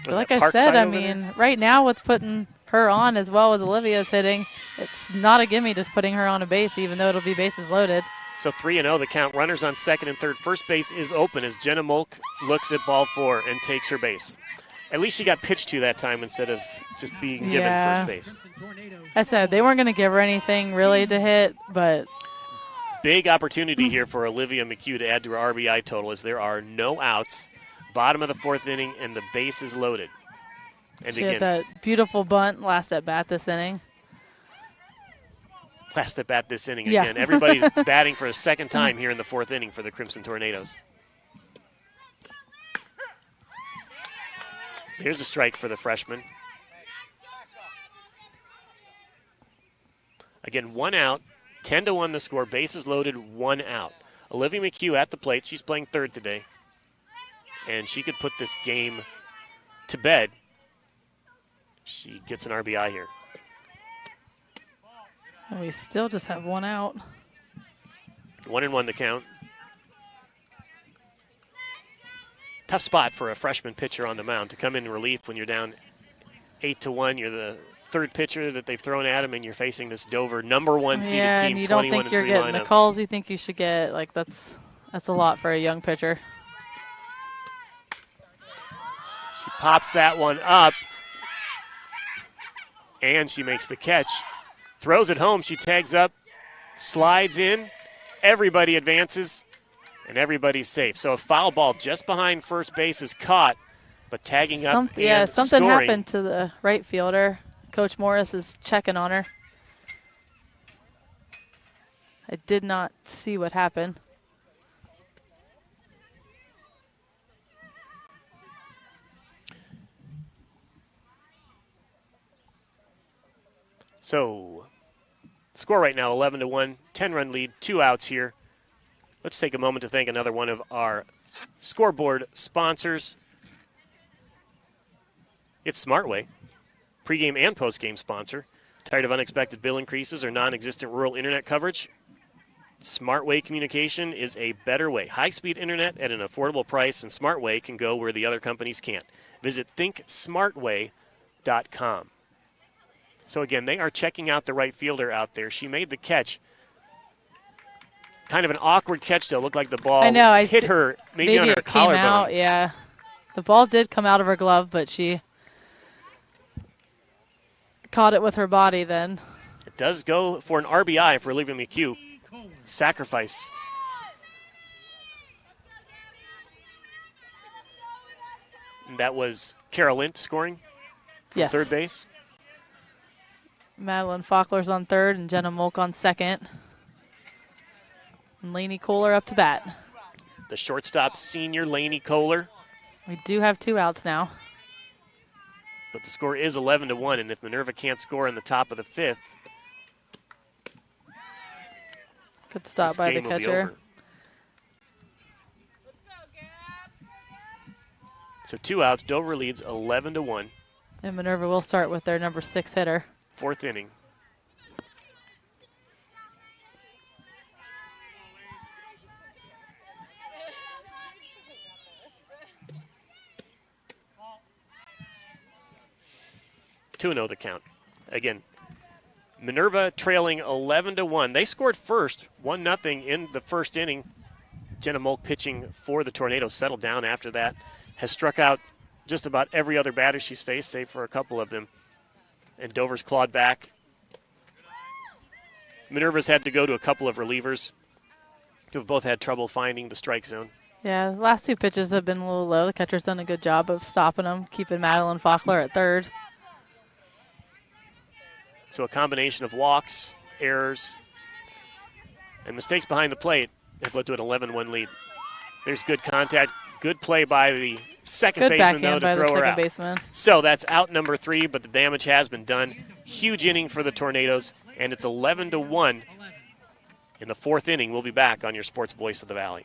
But like I said, I mean, right now with putting her on as well as Olivia's hitting, it's not a gimme just putting her on a base, even though it'll be bases loaded. So 3-0 the count. Runners on second and third. First base is open as Jenna Molk looks at ball 4 and takes her base. At least she got pitched to that time instead of just being given first base. I said they weren't going to give her anything really to hit, but big opportunity here for Olivia McHugh to add to her RBI total as there are no outs. Bottom of the fourth inning, and the base is loaded. And she had that beautiful bunt last at bat this inning. Last at bat this inning again. Everybody's batting for a second time here in the fourth inning for the Crimson Tornadoes. Here's a strike for the freshman. Again, 1 out, 10-1 the score, bases loaded, 1 out. Olivia McHugh at the plate. She's playing third today. And she could put this game to bed. She gets an RBI here. And we still just have one out. 1-1 the count. Tough spot for a freshman pitcher on the mound to come in relief when you're down 8-1. You're the third pitcher that they've thrown at him, and you're facing this Dover #1 seeded team. And you don't think you're getting the calls you think you should get. Like that's a lot for a young pitcher. She pops that one up, and she makes the catch. Throws it home. She tags up, slides in. Everybody advances, and everybody's safe. So a foul ball just behind first base is caught, but tagging up and something scoring. happened to the right fielder. Coach Morris is checking on her. I did not see what happened. So, score right now 11-1, 10-run lead, 2 outs here. Let's take a moment to thank another one of our scoreboard sponsors. It's SmartWay, pregame and postgame sponsor. Tired of unexpected bill increases or non-existent rural internet coverage? SmartWay Communication is a better way. High-speed internet at an affordable price, and SmartWay can go where the other companies can't. Visit thinksmartway.com. So again, they are checking out the right fielder out there. She made the catch. Kind of an awkward catch, though. Looked like the ball hit her maybe on her collarbone. Out, yeah. The ball did come out of her glove, but she caught it with her body then. It does go for an RBI for Olivia McHugh. Sacrifice. And that was Carol Lint scoring from third base. Madeline Faulkner's on third and Jenna Molk on second. And Lainey Kohler up to bat. The shortstop senior, Lainey Kohler. We do have 2 outs now. But the score is 11-1, and if Minerva can't score in the top of the 5th, good stop by the catcher. So 2 outs. Dover leads 11-1. And Minerva will start with their number 6 hitter. 4th inning. Two 2-0 the count. Again, Minerva trailing 11-1. They scored first, 1-0 in the first inning. Jenna Molk pitching for the Tornadoes, settled down after that. Has struck out just about every other batter she's faced, save for a couple of them. And Dover's clawed back. Minerva's had to go to a couple of relievers who have both had trouble finding the strike zone. Yeah, the last 2 pitches have been a little low. The catcher's done a good job of stopping them, keeping Madeline Faulkner at third. So a combination of walks, errors, and mistakes behind the plate have led to an 11-1 lead. There's good contact, good play by the second baseman, though, to throw her out. Baseman. So that's out number 3, but the damage has been done. Huge inning for the Tornadoes, and it's 11-1 in the 4th inning. We'll be back on your Sports Voice of the Valley.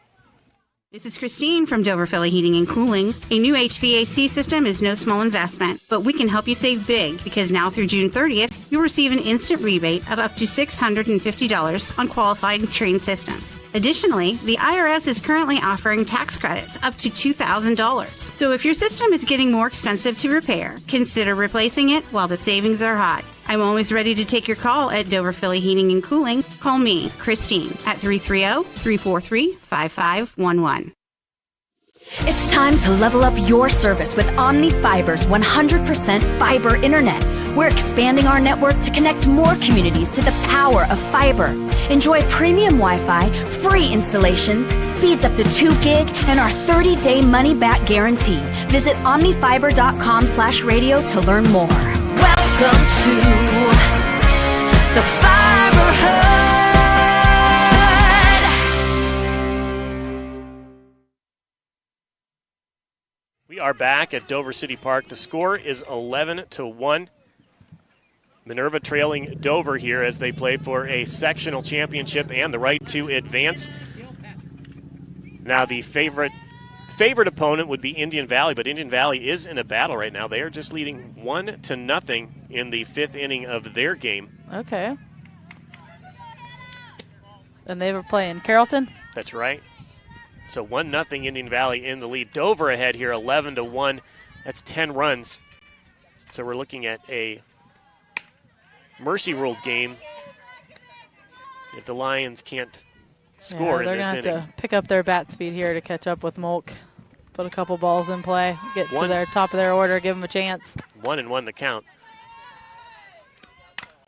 This is Christine from Dover Philly Heating and Cooling. A new HVAC system is no small investment, but we can help you save big because now through June 30th, you'll receive an instant rebate of up to $650 on qualified and trained systems. Additionally, the IRS is currently offering tax credits up to $2,000. So if your system is getting more expensive to repair, consider replacing it while the savings are high. I'm always ready to take your call at Dover Philly Heating and Cooling. Call me, Christine, at 330-343-5511. It's time to level up your service with Omni Fiber's 100% fiber internet. We're expanding our network to connect more communities to the power of fiber. Enjoy premium Wi-Fi, free installation, speeds up to 2 gig, and our 30-day money-back guarantee. Visit omnifiber.com/radio to learn more. Welcome to the Fiber Hut. We are back at Dover City Park. The score is 11-1. Minerva trailing Dover here as they play for a sectional championship and the right to advance. Now the fifth favored opponent would be Indian Valley, but Indian Valley is in a battle right now. They are just leading 1-0 in the 5th inning of their game. Okay. And they were playing Carrollton? That's right. So 1-0 Indian Valley in the lead. Dover ahead here, 11-1. That's 10 runs. So we're looking at a Mercy Ruled game if the Lions can't score in this inning. They're going to have to pick up their bat speed here to catch up with Molk. Put a couple balls in play, get to their top of their order, give them a chance. 1-1 the count.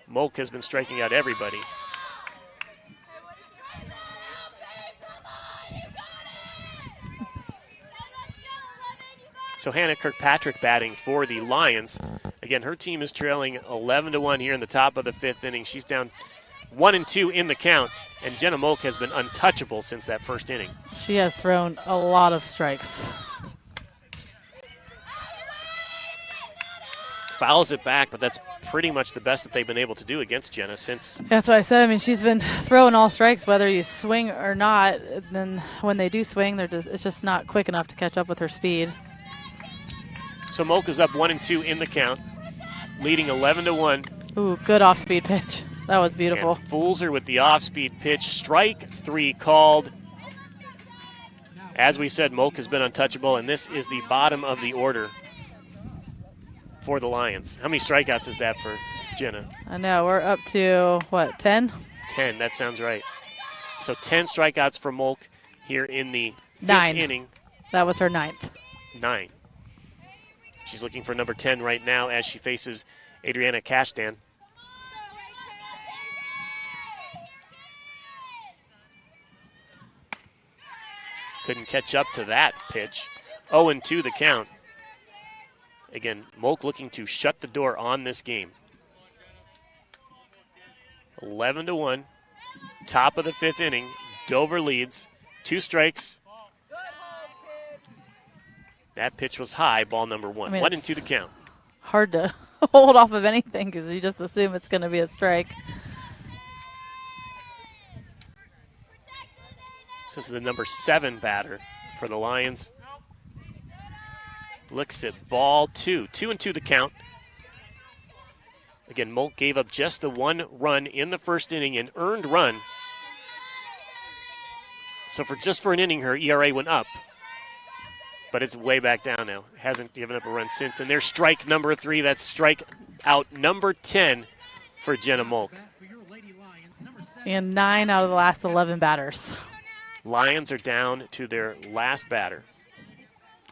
Molk has been striking out everybody. So Hannah Kirkpatrick batting for the Lions. Again, her team is trailing 11-1 here in the top of the 5th inning. She's down 1-2 in the count, and Jenna Molk has been untouchable since that first inning. She has thrown a lot of strikes. Fouls it back, but that's pretty much the best that they've been able to do against Jenna since. That's what I said. I mean, she's been throwing all strikes, whether you swing or not. Then when they do swing, it's just not quick enough to catch up with her speed. So Molk is up 1-2 in the count, leading 11-1. Ooh, good off-speed pitch. That was beautiful. And fools her with the off-speed pitch. Strike 3 called. As we said, Molk has been untouchable, and this is the bottom of the order for the Lions. How many strikeouts is that for Jenna? I know. We're up to, what, 10? 10, that sounds right. So 10 strikeouts for Molk here in the 5th inning. That was her 9th. 9. She's looking for number 10 right now as she faces Adriana Kashdan. Couldn't catch up to that pitch. 0-2 the count. Again, Molk looking to shut the door on this game. 11-1. Top of the 5th inning. Dover leads. 2 strikes. That pitch was high, ball number 1. 1-2 the count. Hard to hold off of anything because you just assume it's going to be a strike. This is the number 7 batter for the Lions. Looks at ball 2. 2-2 the count. Again, Molk gave up just the 1 run in the first inning, an earned run. So for an inning, her ERA went up. But it's way back down now. Hasn't given up a run since. And there's strike number 3. That's strike out number 10 for Jenna Molk. And 9 out of the last 11 batters. Lions are down to their last batter.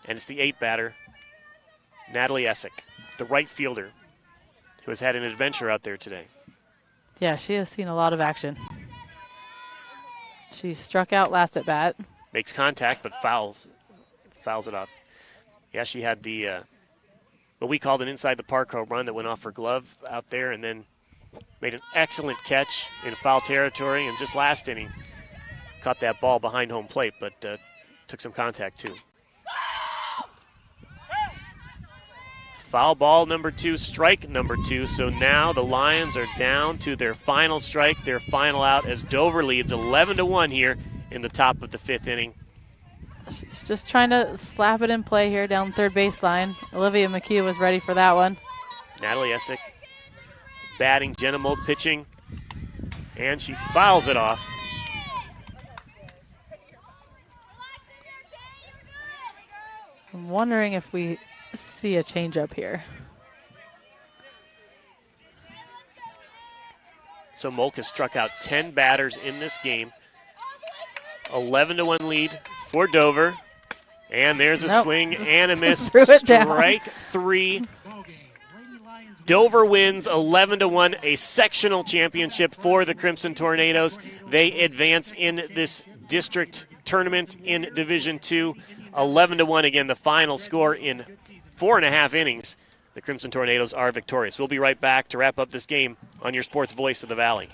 And it's the 8th batter, Natalie Essick, the right fielder, who has had an adventure out there today. Yeah, she has seen a lot of action. She struck out last at bat. Makes contact, but fouls it off. Yeah, she had the what we called an inside the park home run that went off her glove out there, and then made an excellent catch in foul territory. And just last inning, caught that ball behind home plate, but took some contact too. Foul ball number 2, strike number 2. So now the Lions are down to their final strike, their final out, as Dover leads 11-1 here in the top of the 5th inning. She's just trying to slap it in play here down third baseline. Olivia McHugh was ready for that one. Natalie Essick batting, Jenna Molk pitching, and she fouls it off. I'm wondering if we see a changeup here. So Molk has struck out 10 batters in this game. 11-1 lead for Dover. And there's a swing and a miss. Strike 3. Dover wins 11-1, a sectional championship for the Crimson Tornadoes. They advance in this district tournament in Division II. 11-1 again, the final score in 4.5 innings. The Crimson Tornadoes are victorious. We'll be right back to wrap up this game on your Sports Voice of the Valley.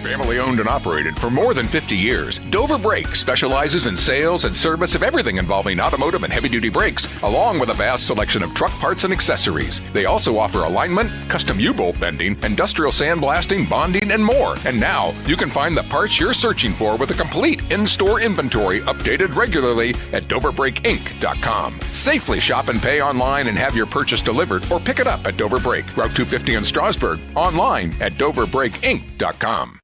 Family owned and operated for more than 50 years, Dover Brake specializes in sales and service of everything involving automotive and heavy-duty brakes, along with a vast selection of truck parts and accessories. They also offer alignment, custom U-bolt bending, industrial sandblasting, bonding, and more. And now, you can find the parts you're searching for with a complete in-store inventory updated regularly at DoverBrakeInc.com. Safely shop and pay online and have your purchase delivered, or pick it up at Dover Brake, Route 250 in Strasburg, online at DoverBrakeInc.com.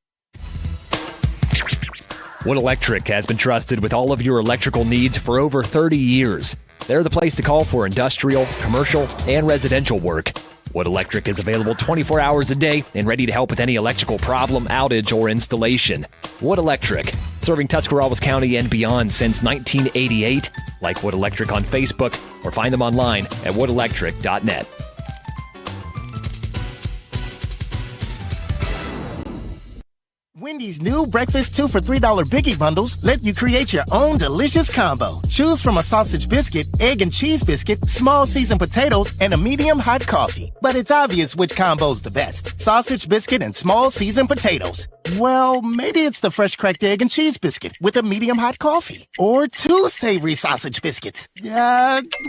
Wood Electric has been trusted with all of your electrical needs for over 30 years. They're the place to call for industrial, commercial, and residential work. Wood Electric is available 24 hours a day and ready to help with any electrical problem, outage, or installation. Wood Electric, serving Tuscarawas County and beyond since 1988. Like Wood Electric on Facebook or find them online at woodelectric.net. Wendy's new breakfast 2 for $3 Biggie Bundles let you create your own delicious combo. Choose from a sausage biscuit, egg and cheese biscuit, small seasoned potatoes, and a medium hot coffee. But it's obvious which combo's the best. Sausage biscuit and small seasoned potatoes. Well, maybe it's the fresh cracked egg and cheese biscuit with a medium hot coffee. Or 2 savory sausage biscuits.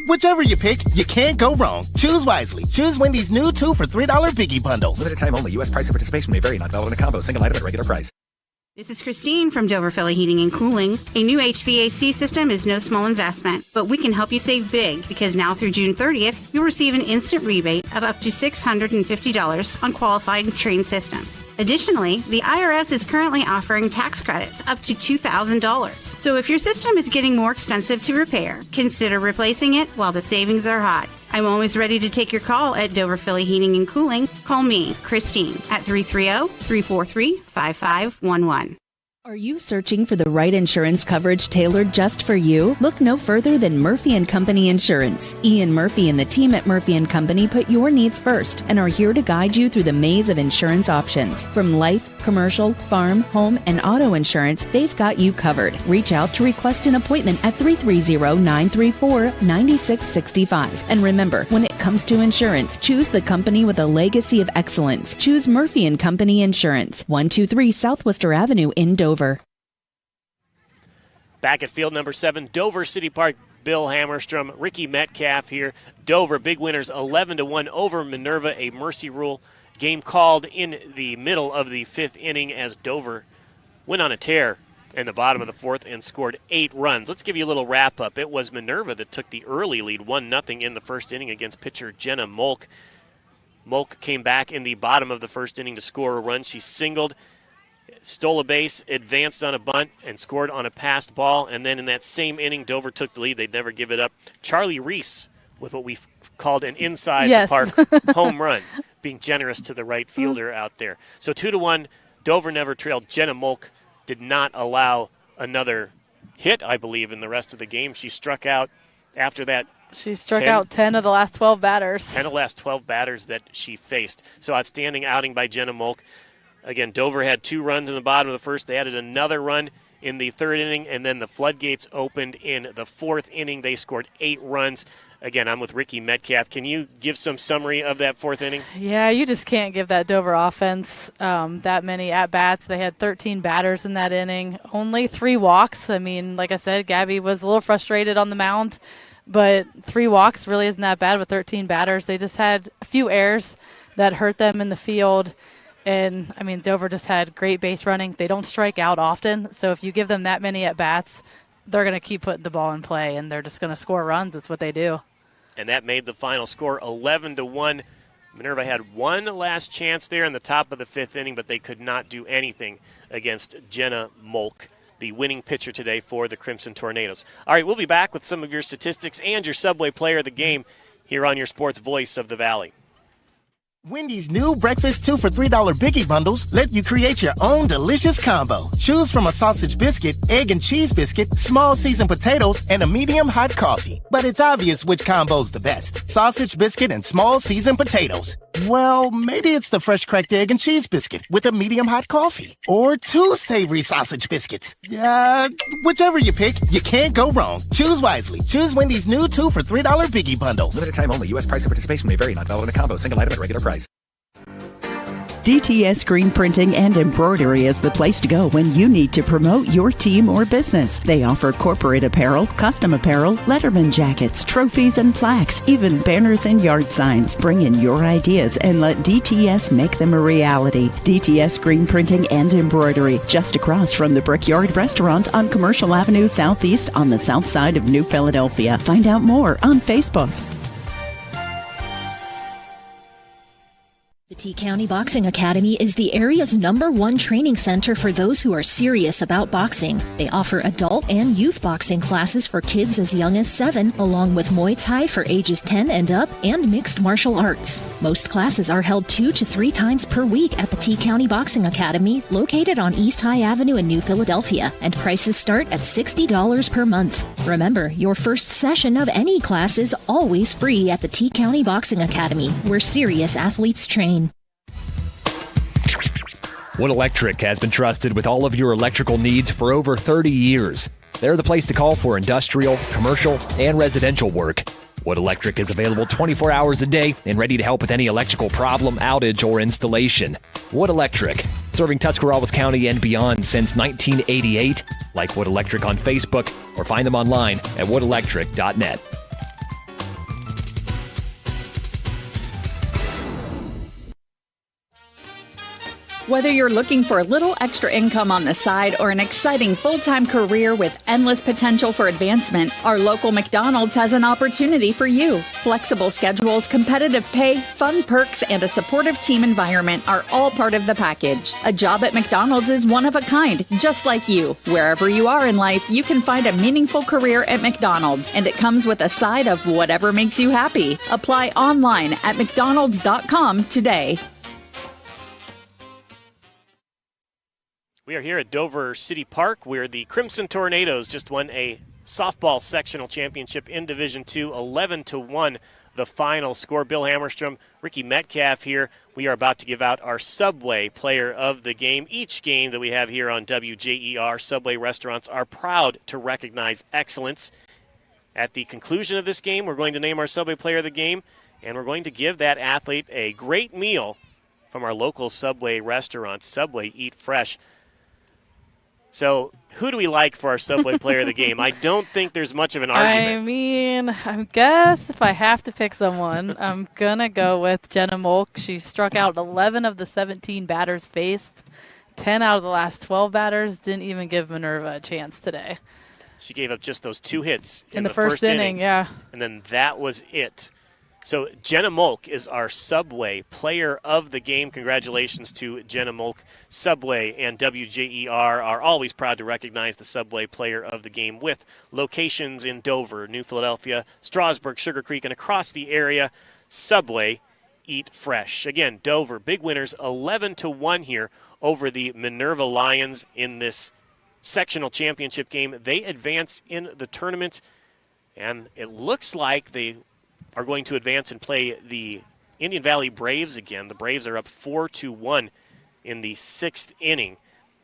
Whichever you pick, you can't go wrong. Choose wisely. Choose Wendy's new 2 for $3 Biggie Bundles. Limited time only. U.S. price and participation may vary. Not valid in a combo. Single item at regular price. This is Christine from Dover Philly Heating and Cooling. A new HVAC system is no small investment, but we can help you save big because now through June 30th, you'll receive an instant rebate of up to $650 on qualifying Trane systems. Additionally, the IRS is currently offering tax credits up to $2,000. So if your system is getting more expensive to repair, consider replacing it while the savings are high. I'm always ready to take your call at Dover Philly Heating and Cooling. Call me, Christine, at 330-343-5511. Are you searching for the right insurance coverage tailored just for you? Look no further than Murphy & Company Insurance. Ian Murphy and the team at Murphy & Company put your needs first and are here to guide you through the maze of insurance options. From life, commercial, farm, home, and auto insurance, they've got you covered. Reach out to request an appointment at 330-934-9665. And remember, when it comes to insurance, choose the company with a legacy of excellence. Choose Murphy & Company Insurance, 123 South Worcester Avenue in Dover. Back at field number 7, Dover City Park, Bill Hammerstrom, Rikki Metcalf here. Dover, big winners 11-1 over Minerva, a mercy rule game called in the middle of the 5th inning as Dover went on a tear in the bottom of the 4th and scored 8 runs. Let's give you a little wrap-up. It was Minerva that took the early lead, 1-0 in the first inning against pitcher Jenna Molk. Molk came back in the bottom of the first inning to score a run. She singled, stole a base, advanced on a bunt, and scored on a passed ball. And then in that same inning, Dover took the lead. They'd never give it up. Charlie Reese with what we called an inside the park home run, being generous to the right fielder out there. So 2-1, Dover never trailed. Jenna Molk did not allow another hit, I believe, in the rest of the game. She struck out after that. She struck out 10 of the last 12 batters. 10 of the last 12 batters that she faced. So outstanding outing by Jenna Molk. Again, Dover had 2 runs in the bottom of the first. They added another run in the 3rd inning, and then the floodgates opened in the 4th inning. They scored 8 runs. Again, I'm with Rikki Metcalf. Can you give some summary of that 4th inning? Yeah, you just can't give that Dover offense that many at-bats. They had 13 batters in that inning, only 3 walks. I mean, like I said, Gabby was a little frustrated on the mound, but 3 walks really isn't that bad with 13 batters. They just had a few errors that hurt them in the field. And, I mean, Dover just had great base running. They don't strike out often, so if you give them that many at-bats, they're going to keep putting the ball in play, and they're just going to score runs. That's what they do. And that made the final score 11-1. Minerva had one last chance there in the top of the 5th inning, but they could not do anything against Jenna Molk, the winning pitcher today for the Crimson Tornadoes. All right, we'll be back with some of your statistics and your Subway Player of the Game here on your Sports Voice of the Valley. Wendy's new breakfast 2 for $3 Biggie Bundles let you create your own delicious combo. Choose from a sausage biscuit, egg and cheese biscuit, small seasoned potatoes, and a medium hot coffee. But it's obvious which combo's the best. Sausage biscuit and small seasoned potatoes. Well, maybe it's the fresh cracked egg and cheese biscuit with a medium hot coffee. Or 2 savory sausage biscuits. Whichever you pick, you can't go wrong. Choose wisely. Choose Wendy's new 2 for $3 Biggie Bundles. Limited time only. U.S. price and participation may vary. Not valid in a combo. Single item at regular price. DTS Screen Printing and Embroidery is the place to go when you need to promote your team or business. They offer corporate apparel, custom apparel, letterman jackets, trophies and plaques, even banners and yard signs. Bring in your ideas and let DTS make them a reality. DTS Screen Printing and Embroidery, just across from the Brickyard Restaurant on Commercial Avenue Southeast on the south side of New Philadelphia. Find out more on Facebook. The T County Boxing Academy is the area's #1 training center for those who are serious about boxing. They offer adult and youth boxing classes for kids as young as 7, along with Muay Thai for ages 10 and up, and mixed martial arts. Most classes are held 2 to 3 times per week at the T County Boxing Academy, located on East High Avenue in New Philadelphia, and prices start at $60 per month. Remember, your first session of any class is always free at the T County Boxing Academy, where serious athletes train. Wood Electric has been trusted with all of your electrical needs for over 30 years. They're the place to call for industrial, commercial, and residential work. Wood Electric is available 24 hours a day and ready to help with any electrical problem, outage, or installation. Wood Electric, serving Tuscarawas County and beyond since 1988. Like Wood Electric on Facebook or find them online at woodelectric.net. Whether you're looking for a little extra income on the side or an exciting full-time career with endless potential for advancement, our local McDonald's has an opportunity for you. Flexible schedules, competitive pay, fun perks, and a supportive team environment are all part of the package. A job at McDonald's is one of a kind, just like you. Wherever you are in life, you can find a meaningful career at McDonald's, and it comes with a side of whatever makes you happy. Apply online at mcdonalds.com today. We are here at Dover City Park, where the Crimson Tornadoes just won a softball sectional championship in Division II, 11-1, the final score. Bill Hammerstrom, Rikki Metcalf here. We are about to give out our Subway Player of the Game. Each game that we have here on WJER, Subway restaurants are proud to recognize excellence. At the conclusion of this game, we're going to name our Subway Player of the Game, and we're going to give that athlete a great meal from our local Subway restaurant, Subway Eat Fresh. So, who do we like for our Subway Player of the Game? I don't think there's much of an argument. I mean, I guess if I have to pick someone, I'm going to go with Jenna Molk. She struck out 11 of the 17 batters faced. 10 out of the last 12 batters. Didn't even give Minerva a chance today. She gave up just those 2 hits in the first inning. Yeah. And then that was it. So Jenna Molk is our Subway Player of the Game. Congratulations to Jenna Molk. Subway and WJER are always proud to recognize the Subway Player of the Game with locations in Dover, New Philadelphia, Strasburg, Sugar Creek, and across the area. Subway Eat Fresh. Again, Dover, big winners, 11-1 here over the Minerva Lions in this sectional championship game. They advance in the tournament, and it looks like they are going to advance and play the Indian Valley Braves again. The Braves are up 4-1 in the 6th inning.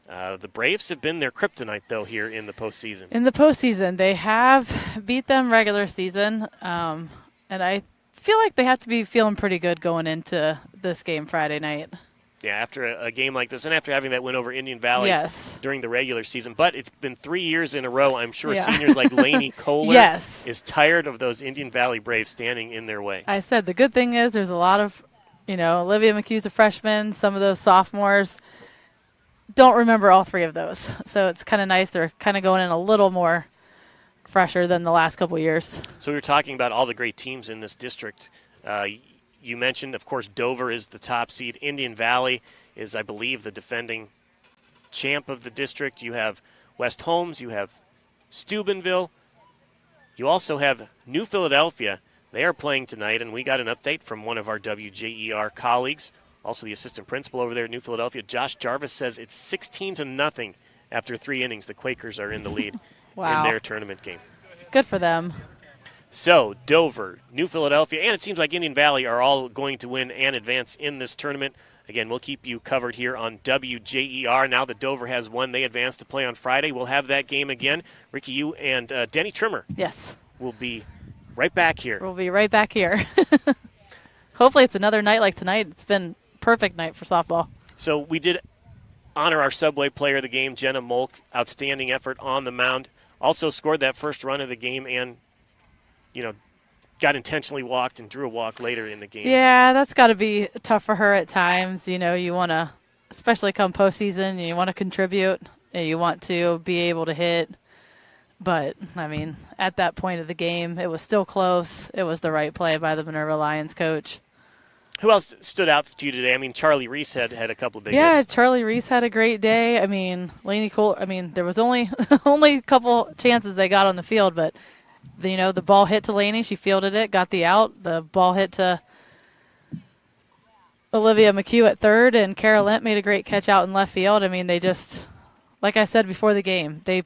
The Braves have been their kryptonite, though, here in the postseason. In the postseason, they have beat them regular season, and I feel like they have to be feeling pretty good going into this game Friday night. Yeah, after a game like this, and after having that win over Indian Valley during the regular season. But it's been 3 years in a row. I'm sure seniors like Lainey Kohler is tired of those Indian Valley Braves standing in their way. I said the good thing is there's a lot of, Olivia McHugh's a freshman. Some of those sophomores don't remember all 3 of those. So it's kind of nice. They're kind of going in a little more fresher than the last couple years. So we were talking about all the great teams in this district. You mentioned, of course, Dover is the top seed. Indian Valley is, I believe, the defending champ of the district. You have West Holmes. You have Steubenville. You also have New Philadelphia. They are playing tonight, and we got an update from one of our WJER colleagues, also the assistant principal over there at New Philadelphia. Josh Jarvis says it's 16-0 after 3 innings. The Quakers are in the lead in their tournament game. Good for them. So, Dover, New Philadelphia, and it seems like Indian Valley are all going to win and advance in this tournament. Again, we'll keep you covered here on WJER. Now that Dover has won, they advance to play on Friday. We'll have that game again. Rikki, you and Denny Trimmer will be right back here. We'll be right back here. Hopefully it's another night like tonight. It's been perfect night for softball. So we did honor our Subway player of the game, Jenna Molk. Outstanding effort on the mound. Also scored that first run of the game and, got intentionally walked and drew a walk later in the game. Yeah, that's got to be tough for her at times. You want to, especially come postseason, you want to contribute. You want to be able to hit. But, at that point of the game, it was still close. It was the right play by the Minerva Lions coach. Who else stood out to you today? Charlie Reese had a couple of big hits. Yeah, Charlie Reese had a great day. Lainey Cole, there was only a couple chances they got on the field, but, the ball hit to Lainey. She fielded it, got the out. The ball hit to Olivia McHugh at third, and Kara Lent made a great catch out in left field. They just, like I said before the game, they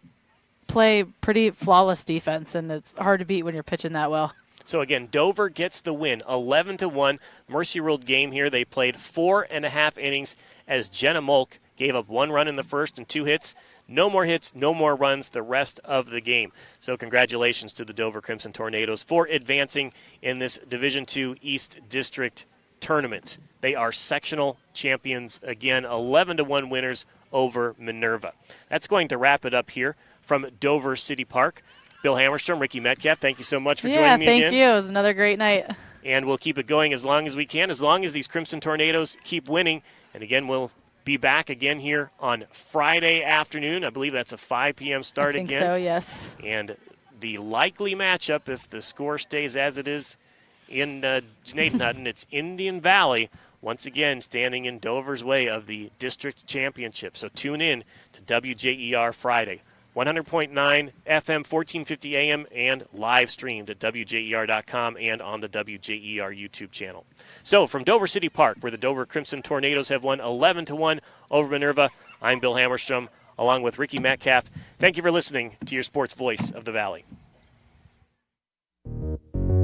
play pretty flawless defense, and it's hard to beat when you're pitching that well. So, again, Dover gets the win, 11-1. Mercy Ruled game here. They played 4.5 innings as Jenna Molk gave up 1 run in the first and 2 hits. No more hits, no more runs the rest of the game. So congratulations to the Dover Crimson Tornadoes for advancing in this Division II East District tournament. They are sectional champions again, 11-1 winners over Minerva. That's going to wrap it up here from Dover City Park. Bill Hammerstrom, Rikki Metcalf, thank you so much for joining me again. Yeah, thank you. It was another great night. And we'll keep it going as long as we can, as long as these Crimson Tornadoes keep winning. And again, we'll be back again here on Friday afternoon. I believe that's a 5 p.m. start again. I think so, yes. And the likely matchup, if the score stays as it is in Nathan, it's Indian Valley, once again standing in Dover's way of the district championship. So tune in to WJER Friday. 100.9 FM, 1450 AM, and live streamed at WJER.com and on the WJER YouTube channel. So from Dover City Park, where the Dover Crimson Tornadoes have won 11-1 over Minerva, I'm Bill Hammerstrom, along with Rikki Metcalf. Thank you for listening to your sports voice of the Valley.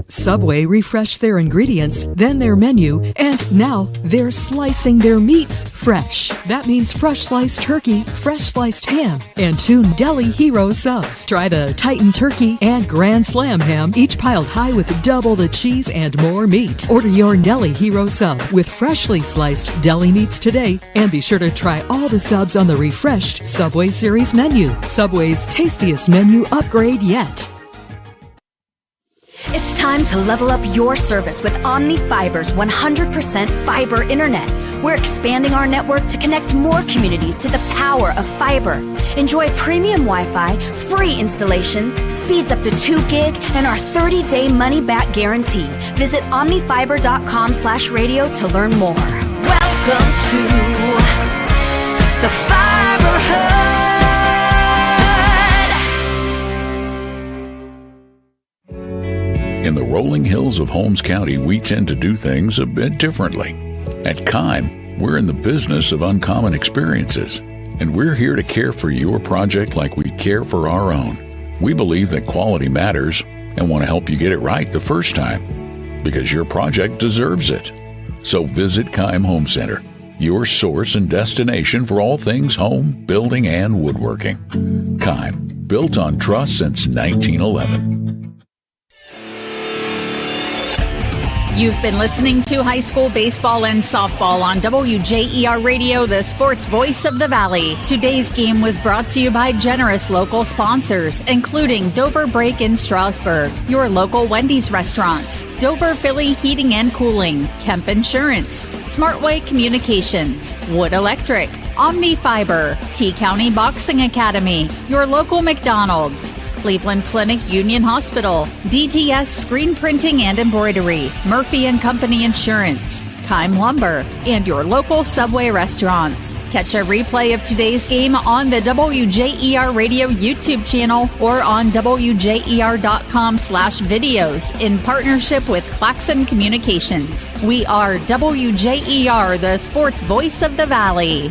Subway refreshed their ingredients, then their menu, and now they're slicing their meats fresh. That means fresh sliced turkey, fresh sliced ham, and 2 Deli Hero subs. Try the Titan Turkey and Grand Slam ham, each piled high with double the cheese and more meat. Order your Deli Hero sub with freshly sliced deli meats today, and be sure to try all the subs on the refreshed Subway Series menu. Subway's tastiest menu upgrade yet. It's time to level up your service with Omni Fiber's 100% fiber internet. We're expanding our network to connect more communities to the power of fiber. Enjoy premium Wi-Fi, free installation, speeds up to 2 gig, and our 30-day money-back guarantee. Visit omnifiber.com/radio to learn more. Welcome to the Fiber Hub. In the rolling hills of Holmes County, we tend to do things a bit differently. At Kime, we're in the business of uncommon experiences, and we're here to care for your project like we care for our own. We believe that quality matters and want to help you get it right the first time, because your project deserves it. So visit Kime Home Center, your source and destination for all things home, building, and woodworking. Kime, built on trust since 1911. You've been listening to high school baseball and softball on WJER Radio, the sports voice of the Valley. Today's game was brought to you by generous local sponsors, including Dover Break in Strasburg, your local Wendy's restaurants, Dover Philly Heating and Cooling, Kemp Insurance, Smartway Communications, Wood Electric, Omni Fiber, T-County Boxing Academy, your local McDonald's, Cleveland Clinic Union Hospital, DTS Screen Printing and Embroidery, Murphy & Company Insurance, Kime Lumber, and your local Subway restaurants. Catch a replay of today's game on the WJER Radio YouTube channel or on WJER.com/videos in partnership with Claxon Communications. We are WJER, the sports voice of the Valley.